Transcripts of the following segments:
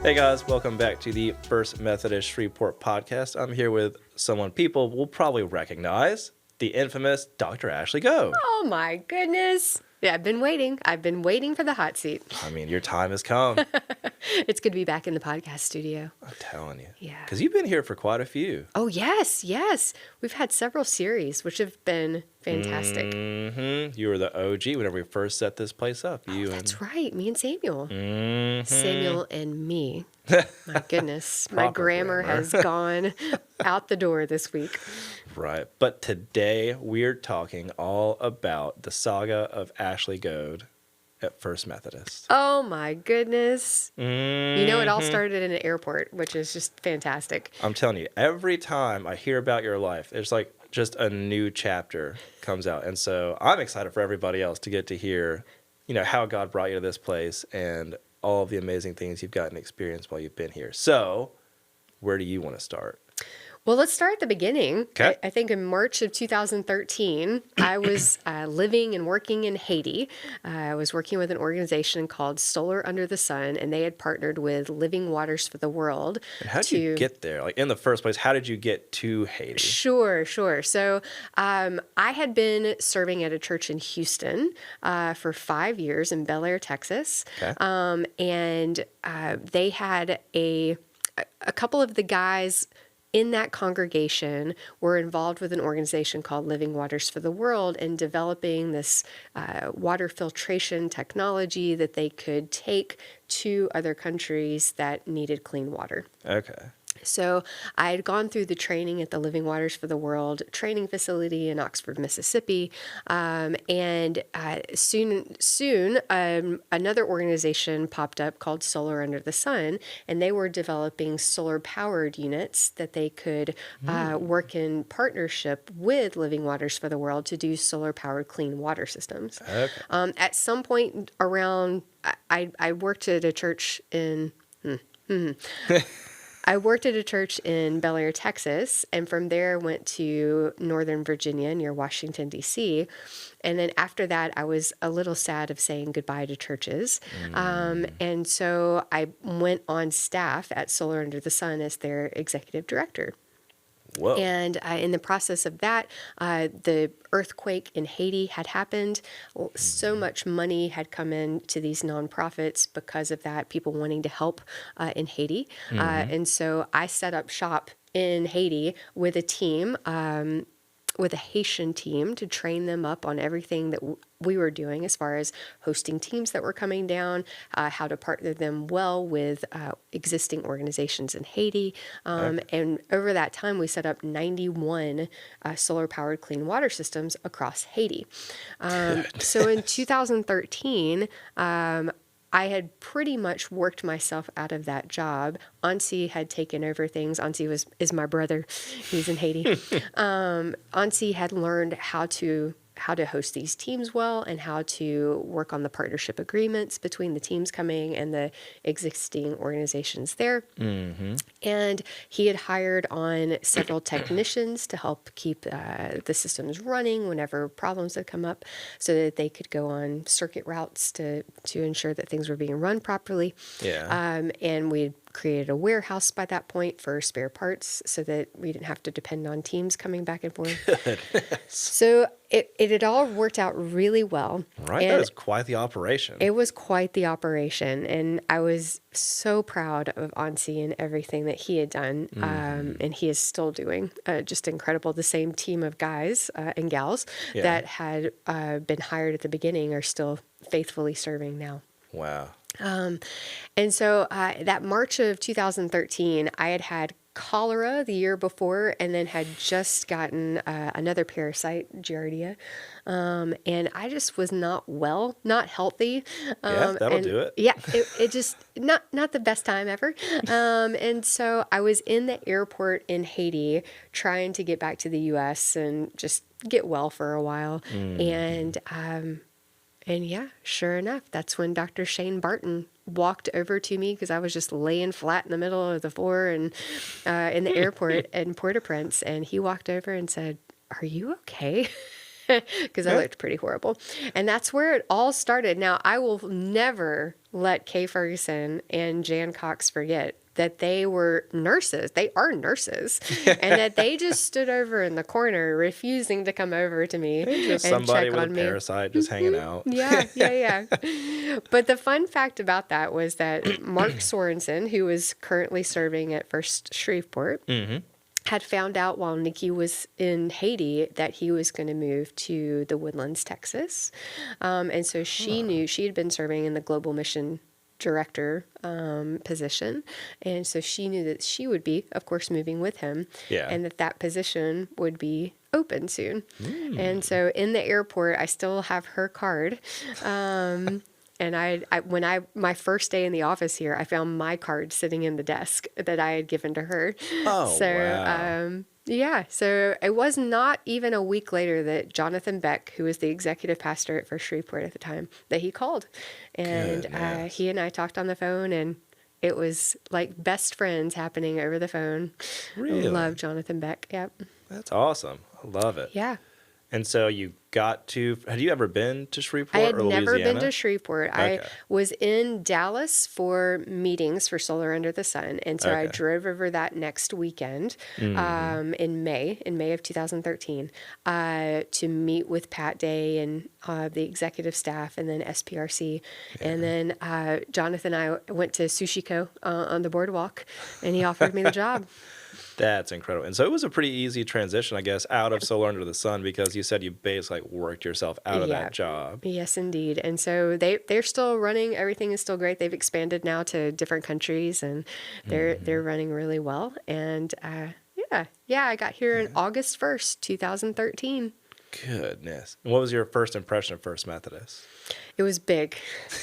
Hey guys, welcome back to the First Methodist Shreveport podcast. I'm here with someone people will probably recognize, the infamous Dr. Ashley Goad. Oh my goodness. Yeah, I've been waiting. I've been waiting for the hot seat. I mean, your time has come. It's good to be back in the podcast studio. I'm telling you. Yeah. Because you've been here for quite a few. Oh, yes. We've had several series, which have been fantastic. Mm-hmm. You were the OG whenever we first set this place up. That's right. Me and Samuel. Mm-hmm. Samuel and me. My goodness. My grammar has gone out the door this week. Right. But today we're talking all about the saga of Ashley Goad at First Methodist. Oh my goodness. Mm-hmm. You know, it all started in an airport, which is just fantastic. I'm telling you, every time I hear about your life, it's like just a new chapter comes out. And so I'm excited for everybody else to get to hear, how God brought you to this place and all of the amazing things you've gotten to experience while you've been here. So where do you want to start? Well, let's start at the beginning. Okay. I think in March of 2013, I was living and working in Haiti. I was working with an organization called Solar Under the Sun, and they had partnered with Living Waters for the World. And how did you get there? Like, in the first place, how did you get to Haiti? Sure. So I had been serving at a church in Houston for 5 years in Bel Air, Texas. Okay. And they had a couple of the guys in that congregation were involved with an organization called Living Waters for the World and developing this water filtration technology that they could take to other countries that needed clean water. Okay. So I had gone through the training at the Living Waters for the World training facility in Oxford, Mississippi, and soon another organization popped up called Solar Under the Sun, and they were developing solar-powered units that they could work in partnership with Living Waters for the World to do solar-powered clean water systems. Okay. At some point around, I worked at a church in... I worked at a church in Bel Air, Texas, and from there went to Northern Virginia near Washington, D.C. And then after that, I was a little sad of saying goodbye to churches. And so I went on staff at Solar Under the Sun as their executive director. Whoa. And in the process of that, the earthquake in Haiti had happened. So much money had come in to these nonprofits because of that, people wanting to help in Haiti. And so I set up shop in Haiti with a team, with a Haitian team, to train them up on everything that we were doing as far as hosting teams that were coming down, how to partner them well with existing organizations in Haiti. And over that time, we set up 91 solar-powered clean water systems across Haiti. So in 2013, I had pretty much worked myself out of that job. Ansi had taken over things. Ansi is my brother. He's in Haiti. Ansi had learned how to host these teams well and how to work on the partnership agreements between the teams coming and the existing organizations there. And he had hired on several technicians to help keep the systems running whenever problems had come up so that they could go on circuit routes to ensure that things were being run properly. Yeah. And we created a warehouse by that point for spare parts so that we didn't have to depend on teams coming back and forth. So it had all worked out really well. Right. And that is quite the operation. it was quite the operation. And I was so proud of Ansi and everything that he had done. And he is still doing just incredible. The same team of guys and gals that had been hired at the beginning are still faithfully serving now. Wow. And so that March of 2013, I had cholera the year before and then had just gotten another parasite, Giardia. And I just was not well, not healthy. That'll do it. Yeah, it just not the best time ever. And so I was in the airport in Haiti trying to get back to the U.S. and just get well for a while. And yeah, sure enough, that's when Dr. Shane Barton walked over to me because I was just laying flat in the middle of the floor and in the airport in Port-au-Prince. And he walked over and said, "Are you okay?" Because I looked pretty horrible. And that's where it all started. Now, I will never let Kay Ferguson and Jan Cox forget that they were nurses. They are nurses. And that they just stood over in the corner refusing to come over to me Maybe just and somebody check with on a me. parasite just hanging out. Yeah. But the fun fact about that was that Mark Sorensen, who was currently serving at First Shreveport, had found out while Nikki was in Haiti that he was going to move to the Woodlands, Texas. And so she knew she had been serving in the global mission director position. And so she knew that she would be, of course, moving with him and that position would be open soon. And so in the airport, I still have her card. And my first day in the office here, I found my card sitting in the desk that I had given to her. Oh, So, wow. so it was not even a week later that Jonathan Beck, who was the executive pastor at First Shreveport at the time, that he called. And he and I talked on the phone, and it was like best friends happening over the phone. Really? I love Jonathan Beck. Yep. That's awesome. I love it. Yeah. And so you had you ever been to Shreveport I had or Louisiana? never been to Shreveport. Okay. I was in Dallas for meetings for Solar Under the Sun. And so I drove over that next weekend in May of 2013 to meet with Pat Day and the executive staff and then SPRC. And then Jonathan and I went to Sushiko on the boardwalk, and he offered me the job. That's incredible. And so it was a pretty easy transition, I guess, out of Solar Under the Sun, because you said you basically worked yourself out of that job. Yes, indeed. And so they're still running. Everything is still great. They've expanded now to different countries, and they're running really well. And I got here on August 1st, 2013. Goodness. And what was your first impression of First Methodist? It was big.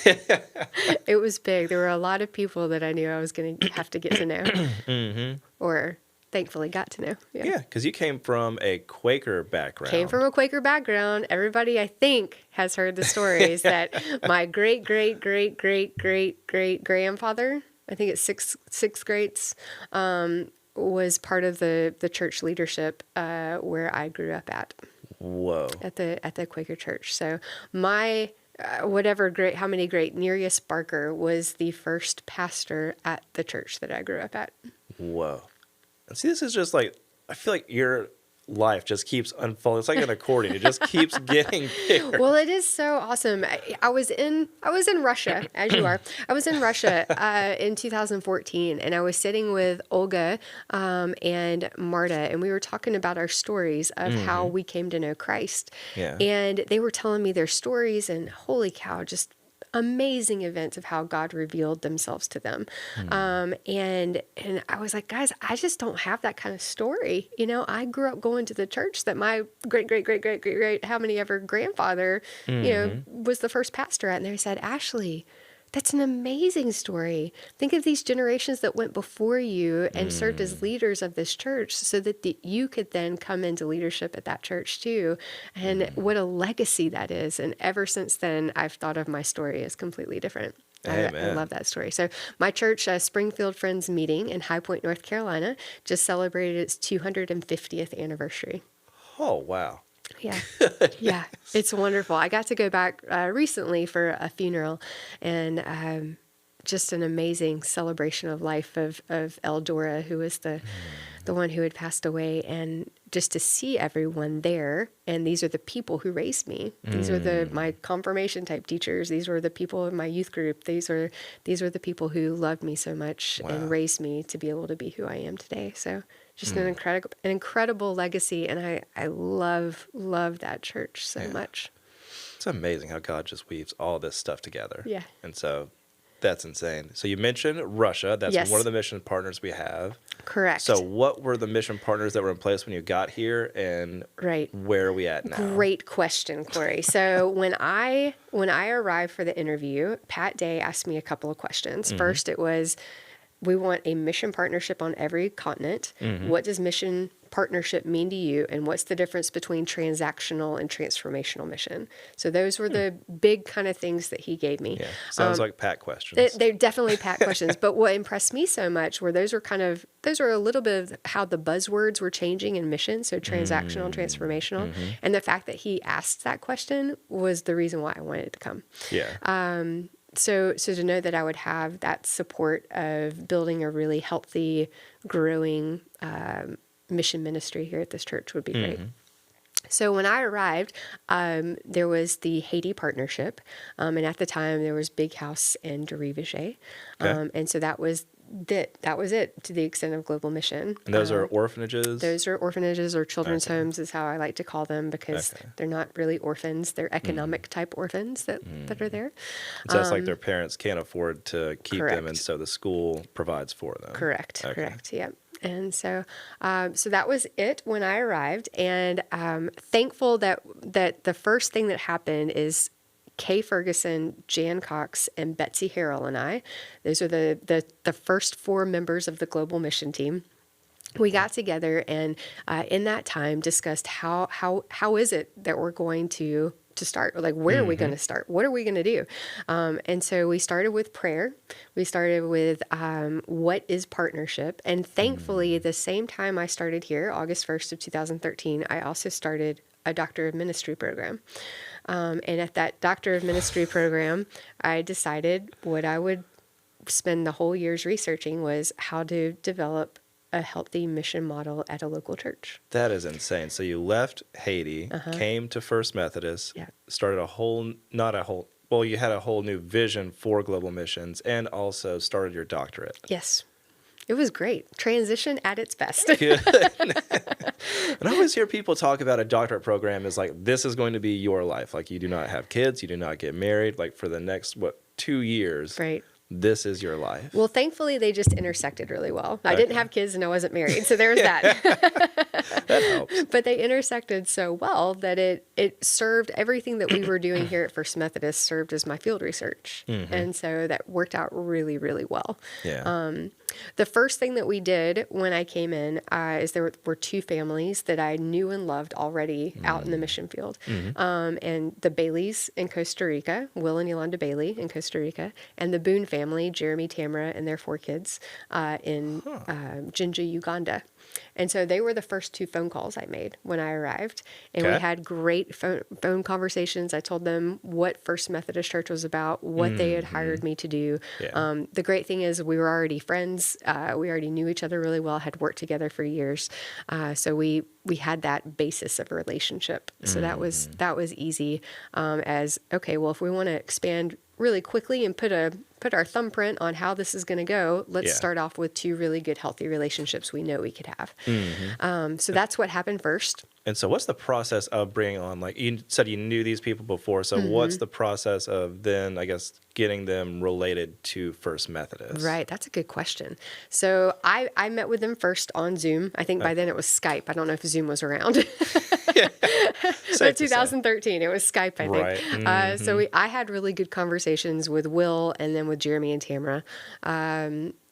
It was big. There were a lot of people that I knew I was going to have to get to know, or thankfully got to know. Yeah, because you came from a Quaker background. Came from a Quaker background. Everybody, I think, has heard the stories that my great grandfather, I think it's sixth grades, was part of the church leadership where I grew up at. Whoa. At the Quaker church. So my how many great, Nereus Barker was the first pastor at the church that I grew up at. Whoa. And see, this is just like, I feel like your life just keeps unfolding. It's like an accordion. It just keeps getting bigger. Well, it is so awesome. I was in Russia, as you are. I was in Russia in 2014, and I was sitting with Olga and Marta, and we were talking about our stories of how we came to know Christ. Yeah. And they were telling me their stories, and holy cow, just amazing events of how God revealed themselves to them. And I was like, guys, I just don't have that kind of story. You know, I grew up going to the church that my great, how many ever grandfather, was the first pastor at. And they said, Ashley, that's an amazing story. Think of these generations that went before you and served as leaders of this church so that you could then come into leadership at that church too. And what a legacy that is. And ever since then, I've thought of my story as completely different. I love that story. So my church, Springfield Friends Meeting in High Point, North Carolina, just celebrated its 250th anniversary. Oh, wow. Yeah. Yeah. It's wonderful. I got to go back recently for a funeral, and just an amazing celebration of life of Eldora, who was the one who had passed away, and just to see everyone there. And these are the people who raised me. These are my confirmation type teachers. These were the people in my youth group. These are the people who loved me so much and raised me to be able to be who I am today. So just an incredible legacy. And I love that church so much. It's amazing how God just weaves all this stuff together. Yeah. And so that's insane. So you mentioned Russia. That's one of the mission partners we have. Correct. So what were the mission partners that were in place when you got here, and where are we at now? Great question, Corey. So when I arrived for the interview, Pat Day asked me a couple of questions. First, it was, we want a mission partnership on every continent. What does mission partnership mean to you, and what's the difference between transactional and transformational mission? So those were the big kind of things that he gave me. Yeah. Sounds like Pat questions. They're definitely Pat questions. But what impressed me so much were those were a little bit of how the buzzwords were changing in mission. So transactional and transformational. And the fact that he asked that question was the reason why I wanted to come. Yeah. So to know that I would have that support of building a really healthy, growing mission ministry here at this church would be great. So when I arrived, there was the Haiti partnership, and at the time there was Big House and Derivager, and so that was it to the extent of global mission. And those are orphanages? Those are orphanages or children's homes is how I like to call them, because they're not really orphans. They're economic type orphans that are there. So it's like their parents can't afford to keep them, and Correct. so the school provides for them. Correct. Okay. Correct. Yeah. And so, so that was it when I arrived, and thankful that the first thing that happened is Kay Ferguson, Jan Cox, and Betsy Harrell and I. Those are the first 4 members of the global mission team. We got together and in that time discussed how is it that we're going to start? Like, where are we going to start? What are we going to do? And so we started with prayer. We started with what is partnership? And thankfully, the same time I started here, August 1st of 2013, I also started a Doctor of Ministry program. And at that Doctor of Ministry program, I decided what I would spend the whole years researching was how to develop a healthy mission model at a local church. That is insane. So you left Haiti, came to First Methodist, started you had a whole new vision for global missions, and also started your doctorate. Yes. It was great. Transition at its best. Good. And I always hear people talk about a doctorate program as like, this is going to be your life. Like, you do not have kids, you do not get married. Like, for the next, 2 years, Right. this is your life. Well, thankfully, they just intersected really well. I didn't have kids and I wasn't married, so there's that. That helps. But they intersected so well that it served everything that we were doing here at First Methodist served as my field research. And so that worked out really, really well. Yeah. The first thing that we did when I came in is there were 2 families that I knew and loved already out in the mission field. And the Baileys in Costa Rica, Will and Yolanda Bailey in Costa Rica, and the Boone family, Jeremy, Tamara, and their 4 kids in Jinja, Uganda. And so they were the first 2 phone calls I made when I arrived. And we had great phone conversations. I told them what First Methodist Church was about, what they had hired me to do. Yeah. The great thing is we were already friends. We already knew each other really well, had worked together for years. So we had that basis of a relationship. So that was easy as, okay, well, if we want to expand really quickly and put our thumbprint on how this is going to go, let's start off with 2 really good, healthy relationships we know we could have. So that's what happened first. And so what's the process of bringing on, like you said, you knew these people before. So what's the process of then, I guess, getting them related to First Methodist? Right. That's a good question. So I met with them first on Zoom. I think by then it was Skype. I don't know if Zoom was around. But 2013, it was Skype, I think. Right. So I had really good conversations with Will and then with Jeremy and Tamara.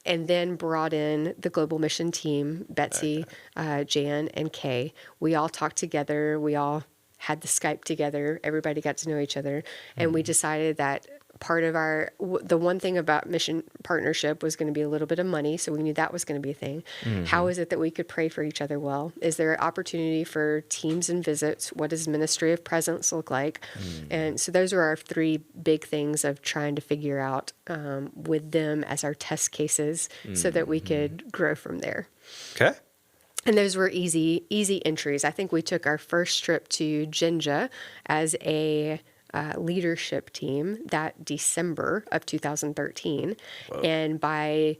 And then brought in the global mission team, Betsy, Jan, and Kay. We all talked together. We all had the Skype together. Everybody got to know each other. And we decided that part of the one thing about mission partnership was going to be a little bit of money. So we knew that was going to be a thing. How is it that we could pray for each other well? Is there an opportunity for teams and visits? What does ministry of presence look like? And so those were our 3 big things of trying to figure out with them as our test cases so that we could grow from there. Okay. And those were easy entries. I think we took our first trip to Jinja as a leadership team that December of 2013. Whoa. And by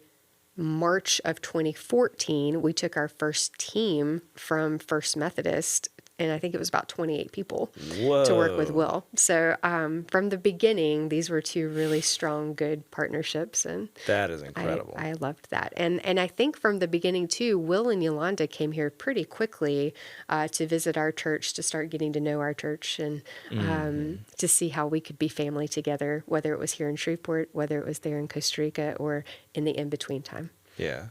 March of 2014, we took our first team from First Methodist, and I think it was about 28 people to work with Will. So from the beginning, these were 2 really strong, good partnerships. And that is incredible. I loved that. And I think from the beginning, too, Will and Yolanda came here pretty quickly to visit our church, to start getting to know our church, and to see how we could be family together, whether it was here in Shreveport, whether it was there in Costa Rica, or in the in-between time. Yeah.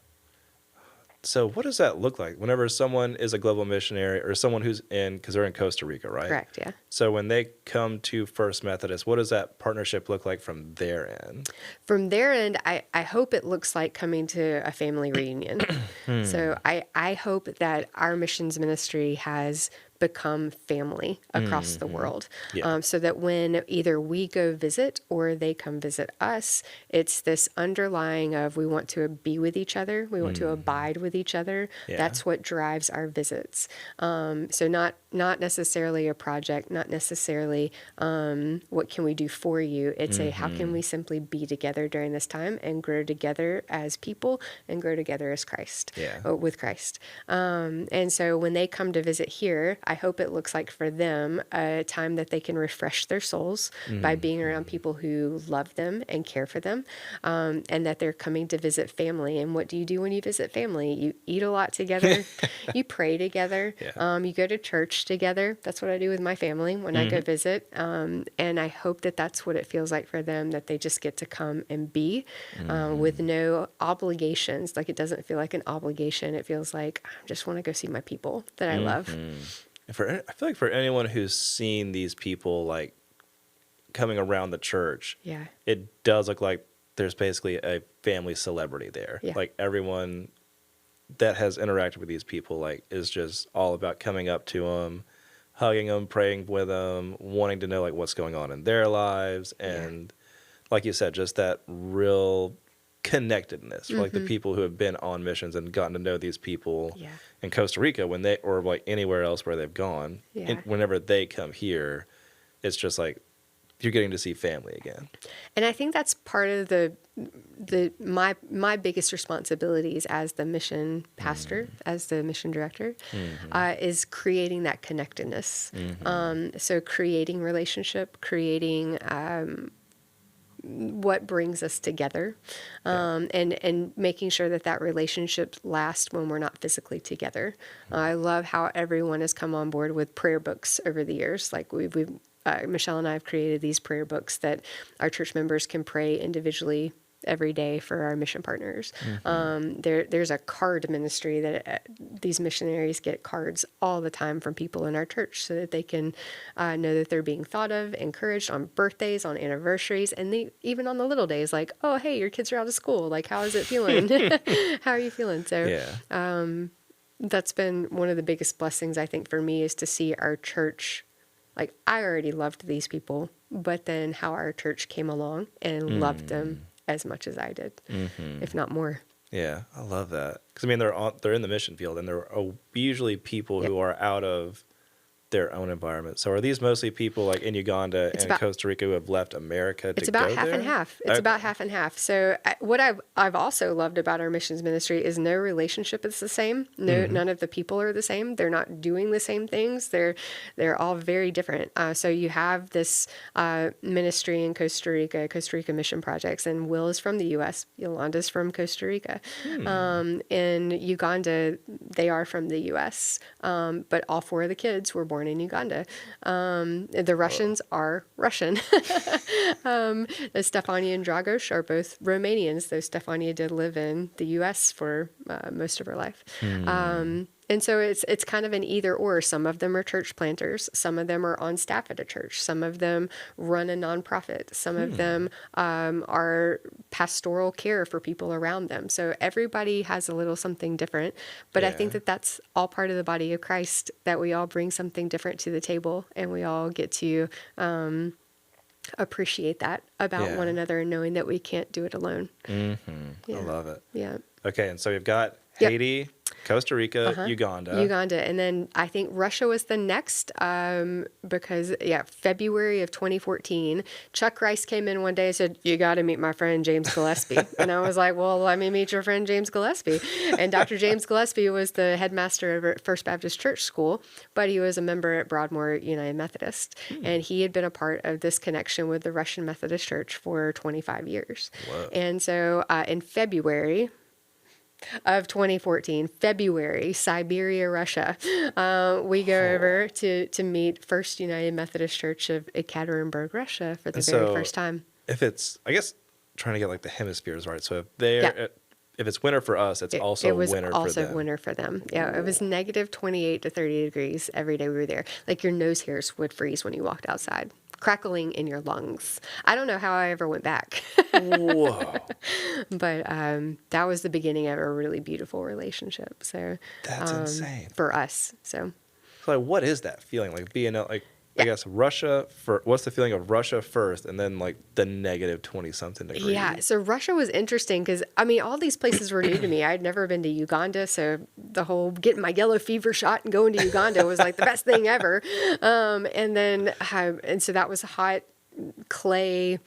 So what does that look like whenever someone is a global missionary or someone who's because they're in Costa Rica, right? Correct, yeah. So when they come to First Methodist, what does that partnership look like from their end? From their end, I hope it looks like coming to a family reunion. So I hope that our missions ministry has become family across the world. Yeah. So that when either we go visit or they come visit us, it's this underlying of we want to be with each other, we want to abide with each other. Yeah. That's what drives our visits. So not necessarily a project, not necessarily what can we do for you. It's a how can we simply be together during this time and grow together as people and grow together as Christ, with Christ. And so when they come to visit here, I hope it looks like for them a time that they can refresh their souls by being around people who love them and care for them, and that they're coming to visit family. And what do you do when you visit family? You eat a lot together, you pray together, you go to church together. That's what I do with my family when I go visit. And I hope that that's what it feels like for them, that they just get to come and be with no obligations. Like it doesn't feel like an obligation. It feels like I just want to go see my people that I love. I feel like for anyone who's seen these people like coming around the church, it does look like there's basically a family celebrity there. Yeah. Like everyone that has interacted with these people like is just all about coming up to them, hugging them, praying with them, wanting to know like what's going on in their lives, and like you said, just that real connectedness for like the people who have been on missions and gotten to know these people in Costa Rica when they or like anywhere else where they've gone. Whenever they come here, it's just like you're getting to see family again. And I think that's part of my biggest responsibilities as the mission pastor, as the mission director, is creating that connectedness. So creating relationship, creating what brings us together, and making sure that relationship lasts when we're not physically together. I love how everyone has come on board with prayer books over the years. Like Michelle and I have created these prayer books that our church members can pray individually every day for our mission partners. There's a card ministry that these missionaries get cards all the time from people in our church so that they can know that they're being thought of, encouraged on birthdays, on anniversaries, and even on the little days, like, oh, hey, your kids are out of school. Like, how is it feeling? How are you feeling? So that's been one of the biggest blessings, I think, for me, is to see our church. Like, I already loved these people, but then how our church came along and loved them as much as I did, if not more. Yeah, I love that. Because, I mean, they're in the mission field, and they're usually people who are out of their own environment. So are these mostly people like in Uganda and Costa Rica who have left America to go there? It's about half and half. It's about half and half. So what I've also loved about our missions ministry is no relationship is the same. None of the people are the same. They're not doing the same things. They're all very different. So you have this ministry in Costa Rica Mission Projects, and Will is from the U.S. Yolanda's from Costa Rica. In Uganda, they are from the U.S., but all four of the kids were born in Uganda. The Russians are Russian. Stefania and Dragos are both Romanians, though Stefania did live in the U.S. for most of her life. And so it's kind of an either or. Some of them are church planters. Some of them are on staff at a church. Some of them run a nonprofit. Some of them are pastoral care for people around them. So everybody has a little something different. But I think that that's all part of the body of Christ, that we all bring something different to the table, and we all get to appreciate that about one another, and knowing that we can't do it alone. I love it. Yeah. Okay, and so we've got Haiti, Costa Rica, Uganda. And then I think Russia was the next, because, February of 2014, Chuck Rice came in one day and said, you got to meet my friend James Gillespie. And I was like, well, let me meet your friend James Gillespie. And Dr. James Gillespie was the headmaster over at First Baptist Church School, but he was a member at Broadmoor United Methodist. And he had been a part of this connection with the Russian Methodist Church for 25 years. Whoa. And so in February of 2014, February, Siberia, Russia. We go over to meet First United Methodist Church of Ekaterinburg, Russia for the very first time. If it's, I guess, trying to get like the hemispheres right. So if it's winter for us, it's also winter for them. It was also winter for them. Yeah, it was negative 28 to 30 degrees every day we were there. Like your nose hairs would freeze when you walked outside. Crackling in your lungs. I don't know how I ever went back. Whoa. But that was the beginning of a really beautiful relationship. So that's insane for us. So So like, what is that feeling like being like? I Yeah. guess Russia for what's the feeling of Russia first, and then like the negative 20 something degrees. Yeah, so Russia was interesting because, I mean, all these places were new to me. I'd never been to Uganda, so the whole getting my yellow fever shot and going to Uganda was like the best thing ever. And so that was hot clay,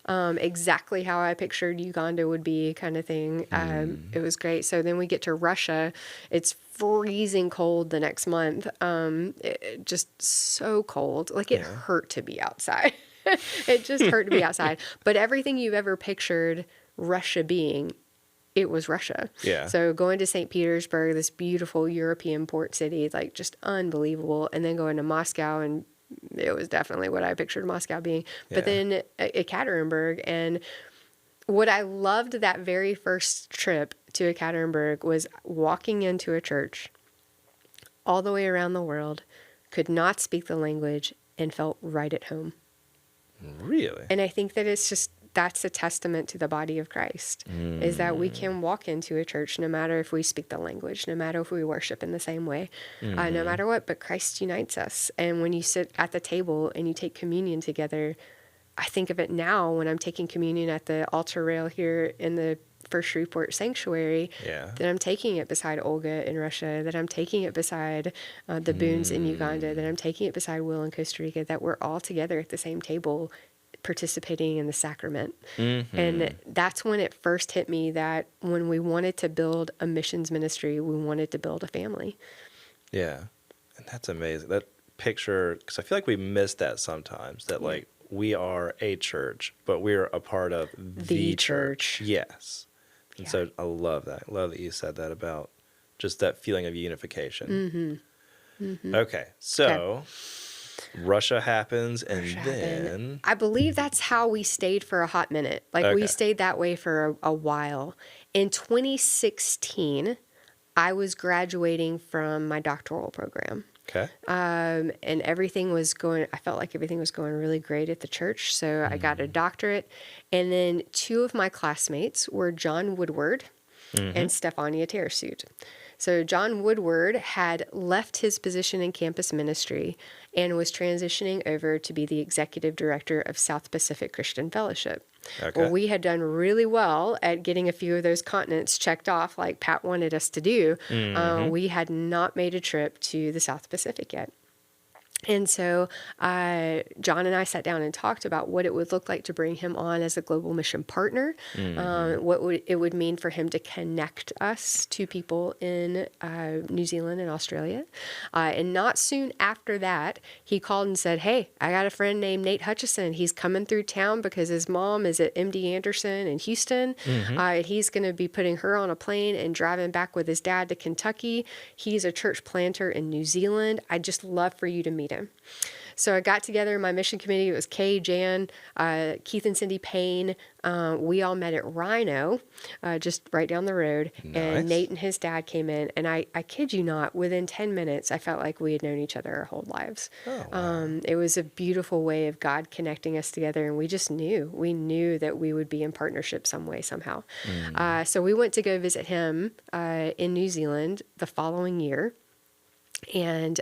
exactly how I pictured Uganda would be, kind of thing. It was great. So then we get to Russia. It's freezing cold the next month. Just so cold. Like it hurt to be outside. It just hurt to be outside. But everything you've ever pictured Russia being, it was Russia. Yeah. So going to St. Petersburg, this beautiful European port city, like just unbelievable. And then going to Moscow, and it was definitely what I pictured Moscow being. But then Ekaterinburg, and what I loved that very first trip to Ekaterinburg was walking into a church all the way around the world, could not speak the language, and felt right at home. Really? And I think that that's a testament to the body of Christ, is that we can walk into a church no matter if we speak the language, no matter if we worship in the same way, no matter what, but Christ unites us. And when you sit at the table and you take communion together, I think of it now when I'm taking communion at the altar rail here in the First Shreveport Sanctuary, that I'm taking it beside Olga in Russia, that I'm taking it beside the Boons in Uganda, that I'm taking it beside Will in Costa Rica, that we're all together at the same table participating in the sacrament. And that's when it first hit me that when we wanted to build a missions ministry, we wanted to build a family. Yeah. And that's amazing. That picture, because I feel like we miss that sometimes, that like we are a church, but we're a part of the church. Yes. And so I love that. I love that you said that about just that feeling of unification. Okay. So Russia happens, and then I believe that's how we stayed for a hot minute. Like we stayed that way for a while. In 2016, I was graduating from my doctoral program. Okay. And I felt like everything was going really great at the church. So I got a doctorate. And then two of my classmates were John Woodward and Stefania Terasut. So John Woodward had left his position in campus ministry and was transitioning over to be the executive director of South Pacific Christian Fellowship. Okay. Well, we had done really well at getting a few of those continents checked off like Pat wanted us to do. We had not made a trip to the South Pacific yet. And so John and I sat down and talked about what it would look like to bring him on as a global mission partner, what it would mean for him to connect us to people in New Zealand and Australia. And not soon after that, he called and said, "Hey, I got a friend named Nate Hutchison. He's coming through town because his mom is at MD Anderson in Houston. He's going to be putting her on a plane and driving back with his dad to Kentucky. He's a church planter in New Zealand. I'd just love for you to meet him." So I got together my mission committee. It was Kay, Jan, Keith and Cindy Payne. We all met at Rhino, just right down the road. Nice. And Nate and his dad came in. And I kid you not, within 10 minutes, I felt like we had known each other our whole lives. Oh, wow. It was a beautiful way of God connecting us together. And we just knew. We knew that we would be in partnership some way, somehow. So we went to go visit him in New Zealand the following year. And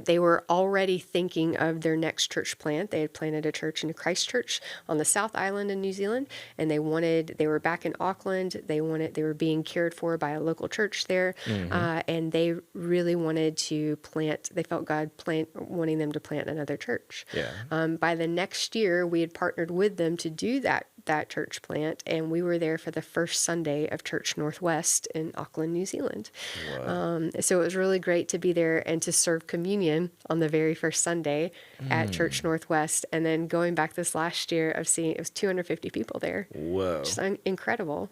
they were already thinking of their next church plant. They had planted a church in Christchurch on the South Island in New Zealand, and they were back in Auckland. They were being cared for by a local church there, and they really wanted to plant. They felt God wanting them to plant another church. Yeah. By the next year, we had partnered with them to do that church plant, and we were there for the first Sunday of Church Northwest in Auckland, New Zealand. Wow. So it was really great to be there and to serve communion on the very first Sunday at Church Northwest. And then going back this last year of seeing, it was 250 people there. Whoa. Just incredible.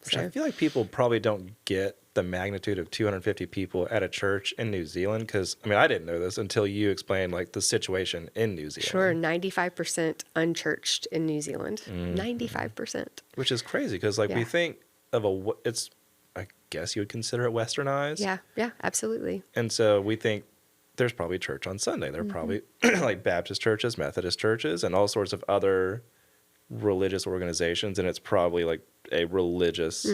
Which I feel like people probably don't get the magnitude of 250 people at a church in New Zealand, because I mean I didn't know this until you explained like the situation in New Zealand. Sure, 95% unchurched in New Zealand. 95%. Which is crazy because like we think of I guess you would consider it westernized. Yeah, absolutely. And so we think there's probably church on Sunday. There are probably like Baptist churches, Methodist churches, and all sorts of other religious organizations, and it's probably like a religious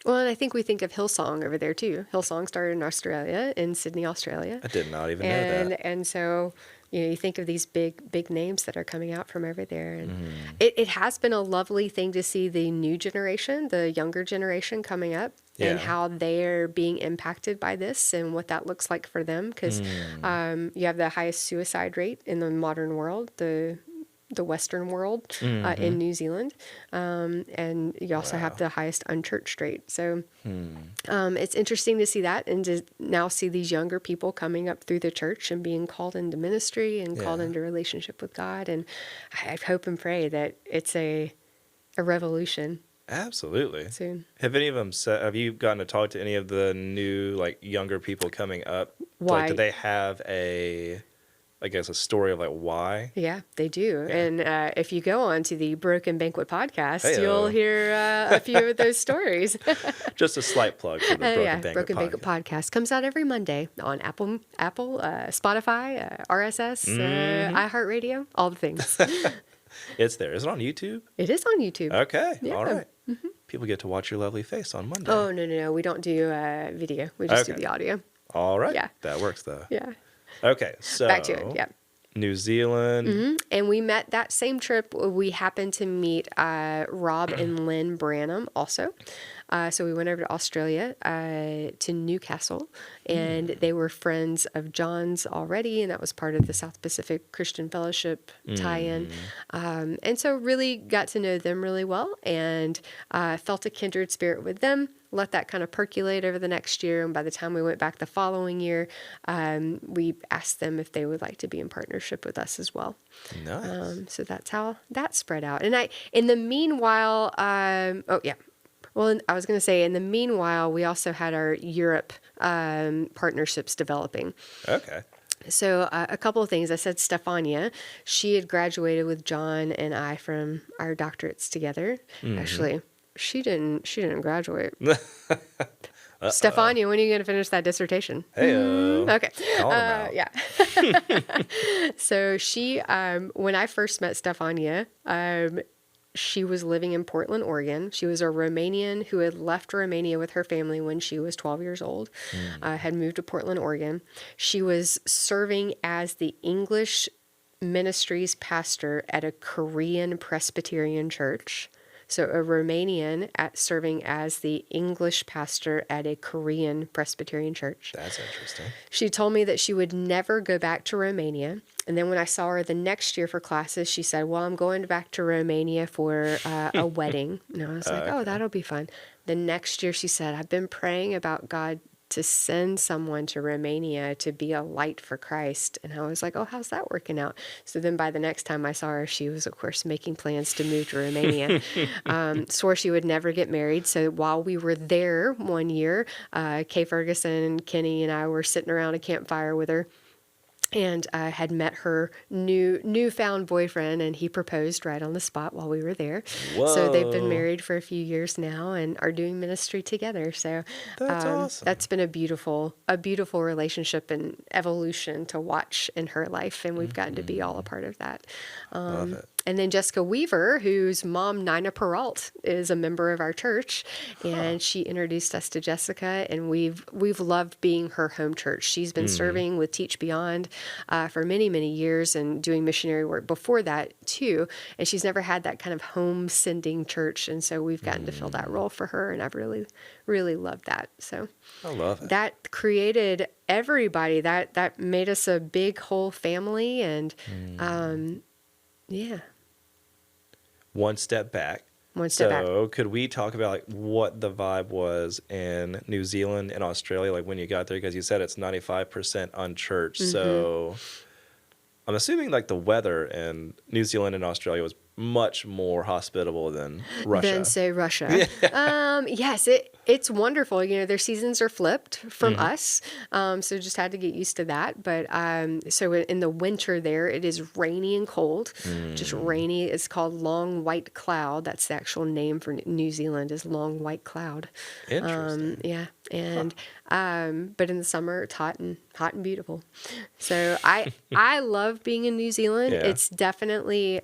Well, and I think we think of Hillsong over there too. Hillsong started in Australia, in Sydney, Australia. I did not even know that. And so, you think of these big names that are coming out from over there. And Mm-hmm. it has been a lovely thing to see the new generation, the younger generation coming up and Yeah. how they're being impacted by this and what that looks like for them. Because you have the highest suicide rate in the modern world, the Western world in New Zealand. And you also have Wow. the highest unchurched rate. So it's interesting to see that and to now see these younger people coming up through the church and being called into ministry and called Yeah. into relationship with God. And I hope and pray that it's a revolution Absolutely. soon. Have any of them have you gotten to talk to any of the new, like, younger people coming up? Why? Like, do they have I guess, a story of, like, why? Yeah, they do. Yeah. And if you go on to the Broken Banquet podcast, Heyo. you'll hear a few of those stories. Just a slight plug for the Broken Banquet Broken podcast. Banquet podcast comes out every Monday on Apple, Spotify, RSS, iHeartRadio, all the things. It's there. Is it on YouTube? It is on YouTube. Okay. Yeah. All right. People get to watch your lovely face on Monday. Oh, no. We don't do video. We just do Okay. the audio. All right. Yeah. That works, though. Yeah. Okay. So, Back to it. Yeah. New Zealand. And we met that same trip. We happened to meet Rob and Lynn Branham also. So we went over to Australia to Newcastle, and they were friends of John's already, and that was part of the South Pacific Christian Fellowship tie-in. And so really got to know them really well and felt a kindred spirit with them. Let that kind of percolate over the next year. And by the time we went back the following year, we asked them if they would like to be in partnership with us as well. Nice. So that's how that spread out. And in the meanwhile, Well, I was going to say, in the meanwhile, we also had our Europe partnerships developing. Okay. So a couple of things. I said Stefania. She had graduated with John and I from our doctorates together. Actually, she didn't graduate. Stefania, when are you going to finish that dissertation? Heyo. Okay. Calling 'em out. Yeah. So she, when I first met Stefania, she was living in Portland, Oregon. She was a Romanian who had left Romania with her family when she was 12 years old, had moved to Portland, Oregon. She was serving as the English ministries pastor at a Korean Presbyterian church. So a Romanian serving as the English pastor at a Korean Presbyterian church. That's interesting. She told me that she would never go back to Romania. And then when I saw her the next year for classes, she said, well, I'm going back to Romania for a wedding. And I was like, oh, that'll be fun. The next year she said, I've been praying about God to send someone to Romania to be a light for Christ. And I was like, oh, how's that working out? So then by the next time I saw her, she was, of course, making plans to move to Romania. Swore she would never get married. So while we were there one year, Kay Ferguson, Kenny, and I were sitting around a campfire with her. And I had met her newfound boyfriend, and he proposed right on the spot while we were there. So they've been Whoa. married for a few years now and are doing ministry together. So That's awesome. that's been a beautiful relationship and evolution to watch in her life, and we've gotten to be all a part of that. Love it. And then Jessica Weaver, whose mom, Nina Peralt, is a member of our church, and she introduced us to Jessica, and we've loved being her home church. She's been serving with Teach Beyond for many, many years and doing missionary work before that too. And she's never had that kind of home sending church, and so we've gotten to fill that role for her, and I've really, really loved that. So I love it. that created everybody. That made us a big whole family, and yeah. One step back. One step back. So could we talk about, like, what the vibe was in New Zealand and Australia, like when you got there? Because you said it's 95% unchurched. So I'm assuming, like, the weather in New Zealand and Australia was much more hospitable than Russia. Than say Russia. Yes, it's wonderful. You know, their seasons are flipped from us, so just had to get used to that. But so in the winter there, it is rainy and cold, just rainy. It's called long white cloud. That's the actual name for New Zealand, is long white cloud. Interesting. Yeah, and but in the summer it's hot and beautiful. So I love being in New Zealand. Yeah. It's definitely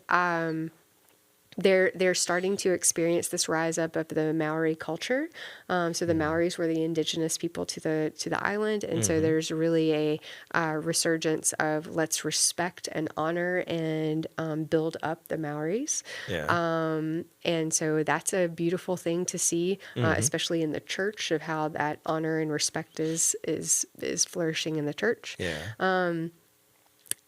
they're starting to experience this rise up of the Maori culture. So the Maoris were the indigenous people to the island, and so there's really a resurgence of let's respect and honor and build up the Maoris. Yeah. And so that's a beautiful thing to see, especially in the church, of how that honor and respect is flourishing in the church. Yeah.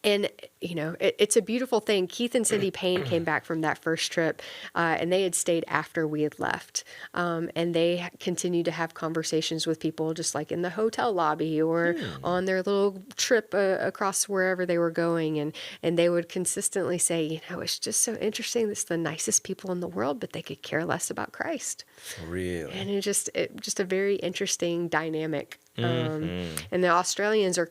And, it's a beautiful thing. Keith and Cindy Payne came back from that first trip, and they had stayed after we had left. And they continued to have conversations with people just like in the hotel lobby or on their little trip across wherever they were going. And they would consistently say, it's just so interesting. This is the nicest people in the world, but they could care less about Christ. Really? And it just a very interesting dynamic. And the Australians are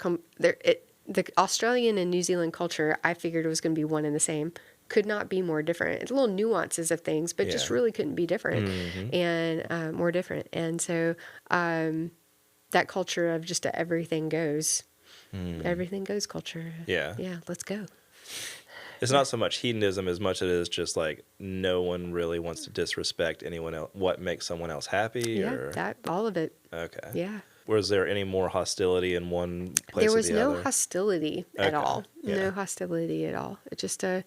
the Australian and New Zealand culture, I figured it was going to be one and the same. Could not be more different. It's little nuances of things, but just really couldn't be different and more different. And so that culture of just everything goes culture. Yeah. Yeah, let's go. It's not so much hedonism as much as it is just like no one really wants to disrespect anyone else. What makes someone else happy? Yeah, all of it. Okay. Yeah. Was there any more hostility in one place There or was the no other? hostility at all. Yeah. No hostility at all. It just I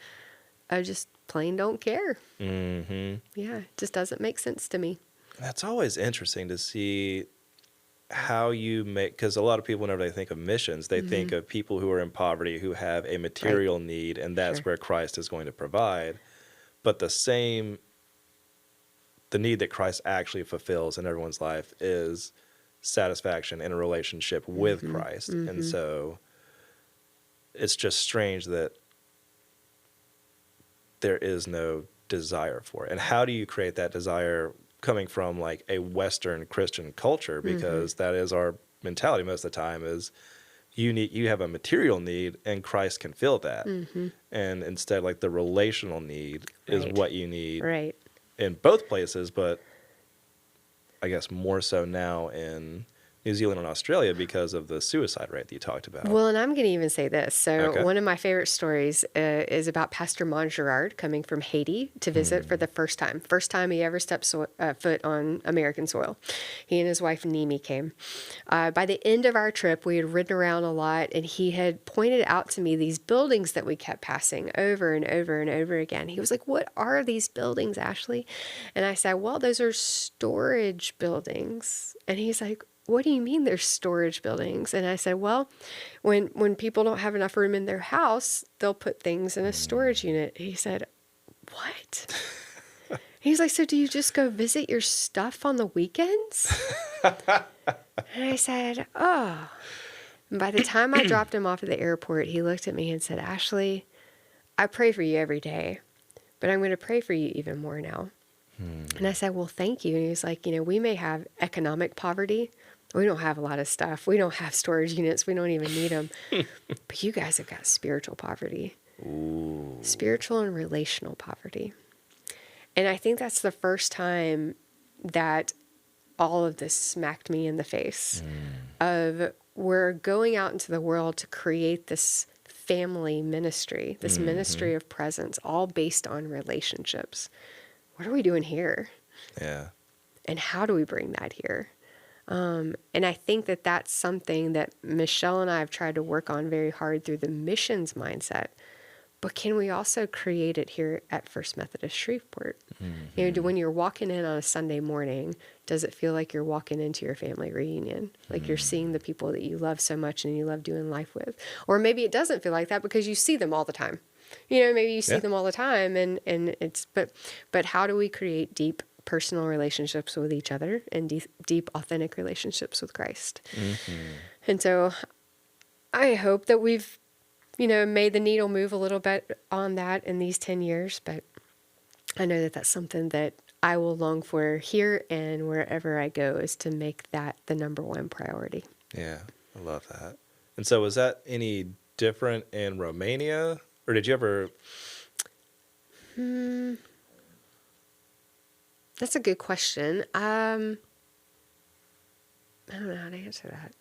just plain don't care. Mm-hmm. Yeah, it just doesn't make sense to me. That's always interesting to see how you make, because a lot of people, whenever they think of missions, they think of people who are in poverty, who have a material need, and that's where Christ is going to provide. But the need that Christ actually fulfills in everyone's life is satisfaction in a relationship with Christ. And so it's just strange that there is no desire for it. And how do you create that desire coming from like a Western Christian culture? Because that is our mentality most of the time, is you have a material need and Christ can fill that. And instead, like, the relational need is what you need in both places, but I guess more so now in New Zealand and Australia because of the suicide rate that you talked about. Well, and I'm going to even say this. So one of my favorite stories is about Pastor Mongerard coming from Haiti to visit for the first time. First time he ever stepped foot on American soil. He and his wife, Nimi, came. By the end of our trip, we had ridden around a lot, and he had pointed out to me these buildings that we kept passing over and over and over again. He was like, "What are these buildings, Ashley?" And I said, "Well, those are storage buildings." And he's like, "What do you mean there's storage buildings?" And I said, "Well, when people don't have enough room in their house, they'll put things in a storage unit." He said, "What?" He's like, "So do you just go visit your stuff on the weekends?" And I said, "Oh." And by the time I dropped him off at the airport, he looked at me and said, "Ashley, I pray for you every day, but I'm going to pray for you even more now." And I said, "Well, thank you." And he was like, "We may have economic poverty. We don't have a lot of stuff. We don't have storage units. We don't even need them. But you guys have got spiritual poverty." Ooh. Spiritual and relational poverty. And I think that's the first time that all of this smacked me in the face of, we're going out into the world to create this family ministry, this ministry of presence, all based on relationships. What are we doing here? Yeah. And how do we bring that here? And I think that that's something that Michelle and I have tried to work on very hard through the missions mindset. But can we also create it here at First Methodist Shreveport? When you're walking in on a Sunday morning, does it feel like you're walking into your family reunion? Like you're seeing the people that you love so much and you love doing life with? Or maybe it doesn't feel like that because you see them all the time. Maybe you see them all the time, and it's, but how do we create deep personal relationships with each other and deep authentic relationships with Christ? And so I hope that we've, made the needle move a little bit on that in these 10 years, but I know that that's something that I will long for here and wherever I go, is to make that the number one priority. Yeah, I love that. And so was that any different in Romania? Or did you ever... That's a good question. I don't know how to answer that.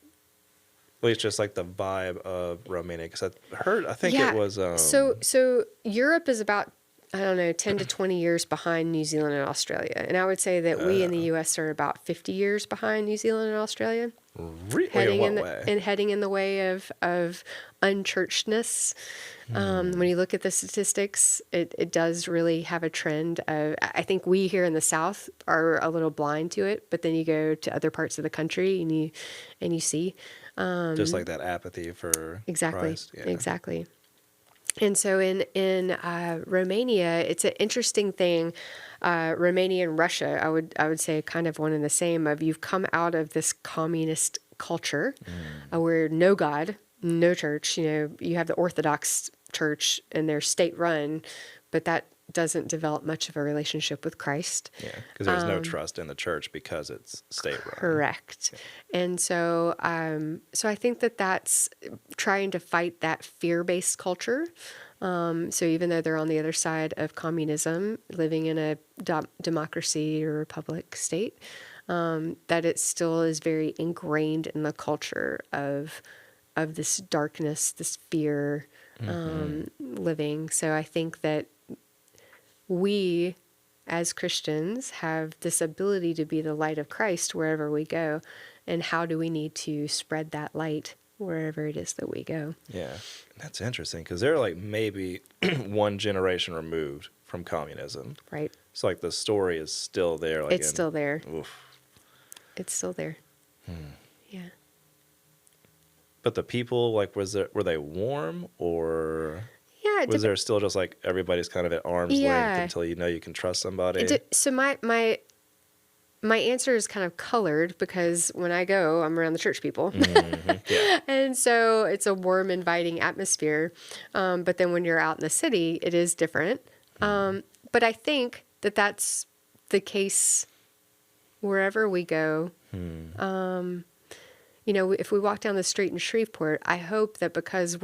At least just like the vibe of Romania, because I think it was... So Europe is about I don't know, 10 to 20 years behind New Zealand and Australia. And I would say that we in the U.S. are about 50 years behind New Zealand and Australia. Really? In what way? And heading in the way of unchurchedness. When you look at the statistics, it does really have a trend of, I think we here in the South are a little blind to it, but then you go to other parts of the country and you see. Just like that apathy for Exactly. Christ. Yeah. Exactly. And so in Romania, it's an interesting thing. Romania and Russia, I would say, kind of one and the same. Of you've come out of this communist culture where no God, no church. You know, you have the Orthodox Church and they're state run, but that doesn't develop much of a relationship with Christ. Yeah, because there's no trust in the church because it's state run. Correct. Yeah. And so, so I think that that's trying to fight that fear-based culture. So even though they're on the other side of communism, living in a democracy or republic state, that it still is very ingrained in the culture of this darkness, this fear, living. So I think that we, as Christians, have this ability to be the light of Christ wherever we go. And how do we need to spread that light wherever it is that we go? Yeah, that's interesting because they're like maybe one generation removed from communism. Right. It's like the story is still there. Like it's still there. Oof. It's still there. Yeah. But the people, like, were they warm or... Yeah, was there still just like everybody's kind of at arm's length until you know you can trust somebody? So my answer is kind of colored because when I go, I'm around the church people. Yeah. And so it's a warm, inviting atmosphere. But then when you're out in the city, it is different. But I think that that's the case wherever we go. You know, if we walk down the street in Shreveport, I hope that because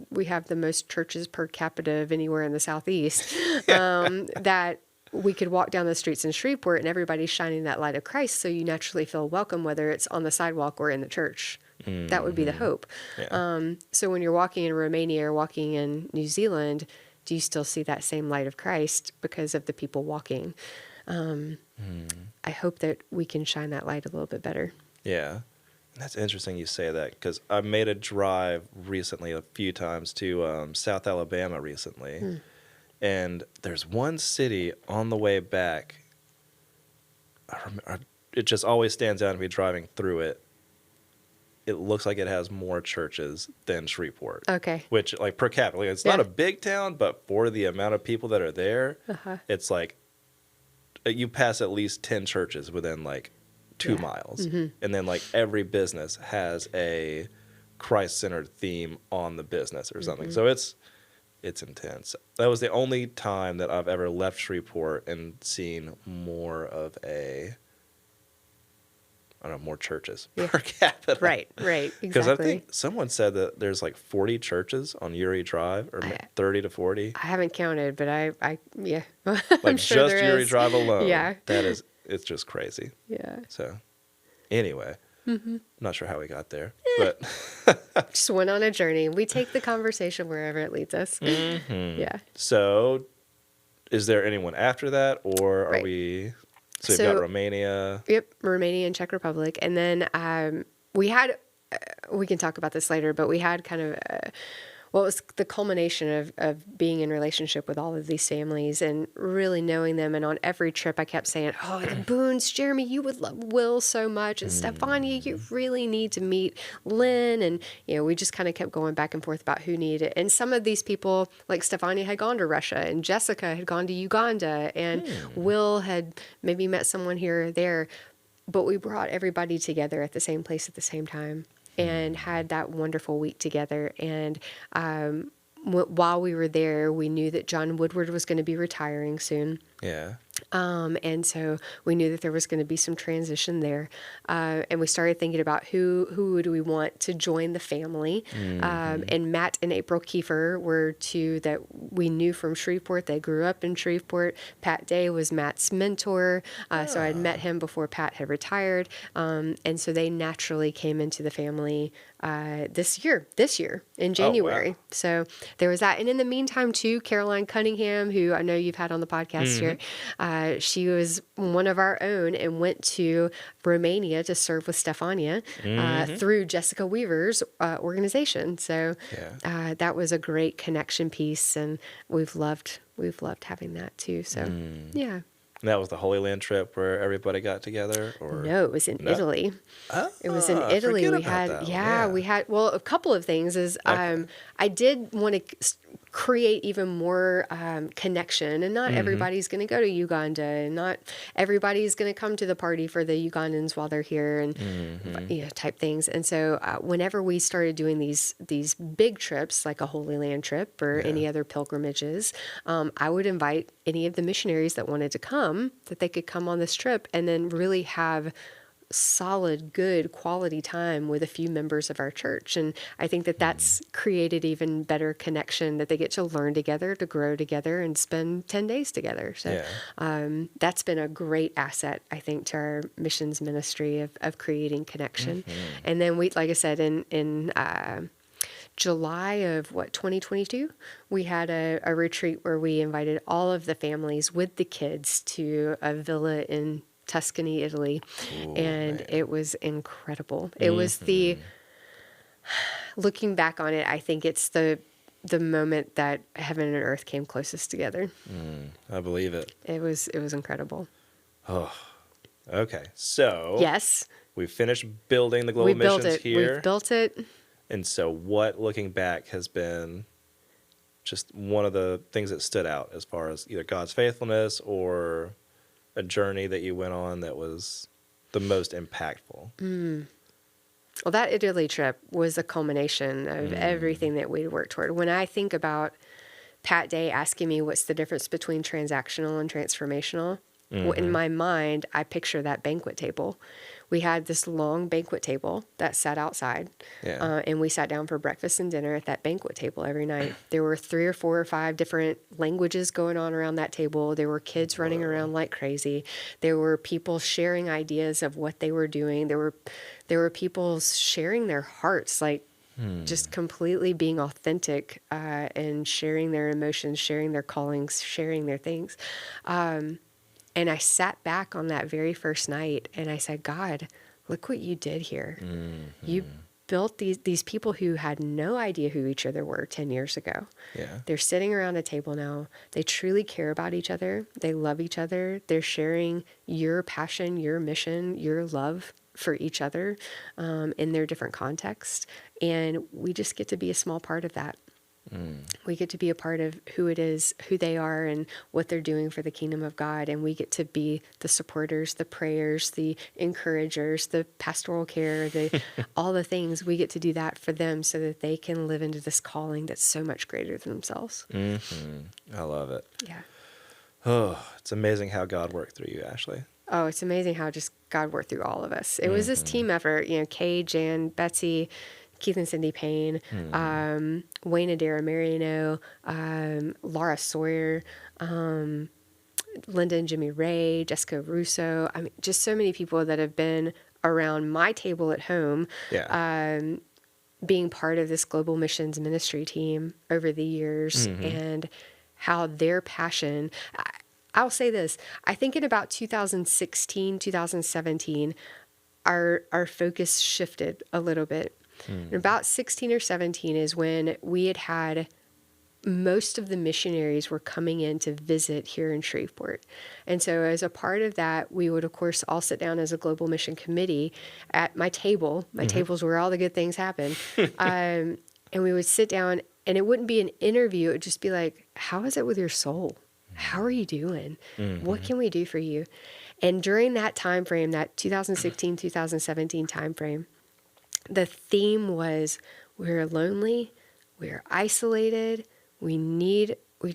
we have the most churches per capita of anywhere in the Southeast, that we could walk down the streets in Shreveport and everybody's shining that light of Christ, so you naturally feel welcome, whether it's on the sidewalk or in the church. That would be the hope. Yeah. So when you're walking in Romania or walking in New Zealand, do you still see that same light of Christ because of the people walking? I hope that we can shine that light a little bit better. Yeah. That's interesting you say that because I made a drive recently a few times to South Alabama recently. And there's one city on the way back. It just always stands out to me driving through it. It looks like it has more churches than Shreveport. Okay. Which, like, per capita, like, it's not a big town, but for the amount of people that are there, it's like you pass at least 10 churches within, like, 2 miles. And then like every business has a Christ-centered theme on the business or something. So it's intense. That was the only time that I've ever left Shreveport and seen more of more churches per capita. Right, exactly. Because I think someone said that there's like 40 churches on Uri Drive, or 30 to 40. I haven't counted, but yeah. Like I'm sure just Uri Drive alone. Yeah. It's just crazy. Yeah. So, anyway, I'm not sure how we got there, but just went on a journey. We take the conversation wherever it leads us. Yeah. So, is there anyone after that, or are we? So we've got Romania. Yep, Romania and Czech Republic, and then we had. We can talk about this later, but we had kind of. Well, it was the culmination of being in relationship with all of these families and really knowing them. And on every trip, I kept saying, oh, the Boones, Jeremy, you would love Will so much. And Stefania, you really need to meet Lynn. And, you know, we just kind of kept going back and forth about who needed it. And some of these people, like Stefania had gone to Russia and Jessica had gone to Uganda and Will had maybe met someone here or there. But we brought everybody together at the same place at the same time. And had that wonderful week together. And while we were there, we knew that John Woodward was going to be retiring soon. Yeah. And so we knew that there was going to be some transition there. And we started thinking about who do we want to join the family. And Matt and April Kiefer were two that we knew from Shreveport. They grew up in Shreveport. Pat Day was Matt's mentor. So I'd met him before Pat had retired. And so they naturally came into the family this year in January. wow. So there was that. And in the meantime, too, Caroline Cunningham, who I know you've had on the podcast here, she was one of our own and went to Romania to serve with Stefania through Jessica Weaver's organization. So that was a great connection piece, and we've loved having that too. So yeah. That was the Holy Land trip where everybody got together, or No, it was in Italy. It was in Ah, Italy. forget We about had, that one. yeah, we had, well, a couple of things is, I did want to create even more connection, and not everybody's going to go to Uganda, and not everybody's going to come to the party for the Ugandans while they're here, and type things. And so whenever we started doing these big trips, like a Holy Land trip or any other pilgrimages, I would invite any of the missionaries that wanted to come, that they could come on this trip and then really have solid, good quality time with a few members of our church. And I think that that's created even better connection, that they get to learn together, to grow together, and spend 10 days together. So that's been a great asset, I think, to our missions ministry of creating connection. And then we, like I said, in July of 2022, we had a retreat where we invited all of the families with the kids to a villa in Tuscany, Italy. And it was incredible. It was looking back on it, I think it's the moment that heaven and earth came closest together. I believe it. It was incredible. Oh, okay. So Yes, we finished building the global we built missions it. here. We've built it. And so what, looking back, has been just one of the things that stood out as far as either God's faithfulness or a journey that you went on that was the most impactful? Well, that Italy trip was a culmination of everything that we worked toward. When I think about Pat Day asking me what's the difference between transactional and transformational, in my mind, I picture that banquet table. We had this long banquet table that sat outside, and we sat down for breakfast and dinner at that banquet table every night. There were 3 or 4 or 5 different languages going on around that table. There were kids running around like crazy. There were people sharing ideas of what they were doing. There were people sharing their hearts, like just completely being authentic and sharing their emotions, sharing their callings, sharing their things. And I sat back on that very first night and I said, God, look what you did here. You built these people who had no idea who each other were 10 years ago. They're sitting around a table now. They truly care about each other. They love each other. They're sharing your passion, your mission, your love for each other in their different contexts. And we just get to be a small part of that. We get to be a part of who it is, who they are, and what they're doing for the kingdom of God. And we get to be the supporters, the prayers, the encouragers, the pastoral care, all the things. We get to do that for them so that they can live into this calling that's so much greater than themselves. I love it. Yeah. Oh, it's amazing how God worked through you, Ashley. Oh, it's amazing how just God worked through all of us. It was this team effort, Kay, Jan, Betsy, Keith and Cindy Payne, Wayne Adair Mariano, Laura Sawyer, Linda and Jimmy Ray, Jessica Russo. I mean, just so many people that have been around my table at home, being part of this global missions ministry team over the years, and how their passion. I'll say this. I think in about 2016, 2017, our focus shifted a little bit. And about 16 or 17 is when we had most of the missionaries were coming in to visit here in Shreveport. And so as a part of that, we would, of course, all sit down as a global mission committee at my table. My table's where all the good things happen. And we would sit down, and it wouldn't be an interview. It would just be like, how is it with your soul? How are you doing? What can we do for you? And during that time frame, that 2016, 2017 time frame, the theme was we're lonely, we're isolated, we miss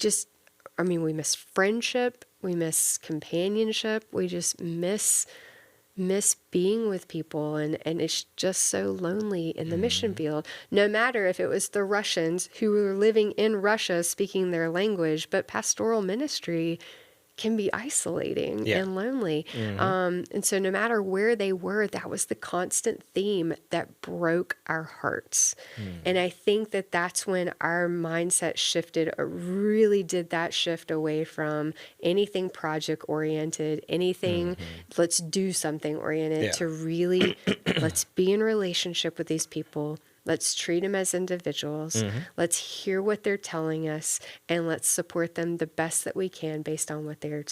friendship, We miss companionship. We just miss being with people, and it's just so lonely in the mission field. No matter if it was the Russians who were living in Russia speaking their language, but pastoral ministry can be isolating Yeah. and lonely. And so no matter where they were, that was the constant theme that broke our hearts. And I think that that's when our mindset shifted, or really did that shift away from anything project oriented, anything let's do something oriented, Yeah. to really let's be in relationship with these people. Let's treat them as individuals. Let's hear what they're telling us, and let's support them the best that we can based on what they're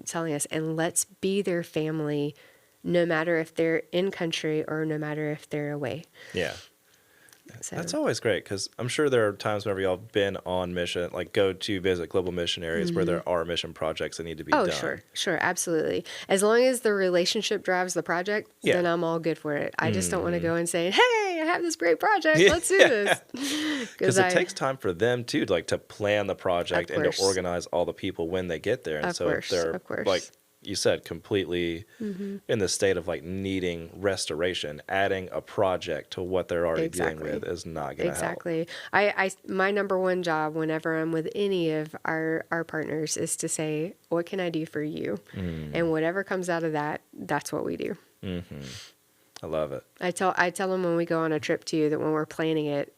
telling us. And let's be their family, no matter if they're in country or no matter if they're away. Yeah. So, That's always great, because I'm sure there are times whenever y'all have been on mission, like go to visit global mission areas where there are mission projects that need to be done. sure, absolutely. As long as the relationship drives the project, Yeah. then I'm all good for it. I just don't want to go and say, "Hey, I have this great project. Yeah. Let's do this." Because it takes time for them too, to plan the project Of and to course. organize all the people when they get there. And Of so course, if they're of course. like you said, completely in the state of needing restoration, adding a project to what they're already dealing Exactly. with is not going to help. Exactly. My number one job whenever I'm with any of our partners is to say, what can I do for you? And whatever comes out of that, that's what we do. I love it. I tell them when we go on a trip too, that when we're planning it,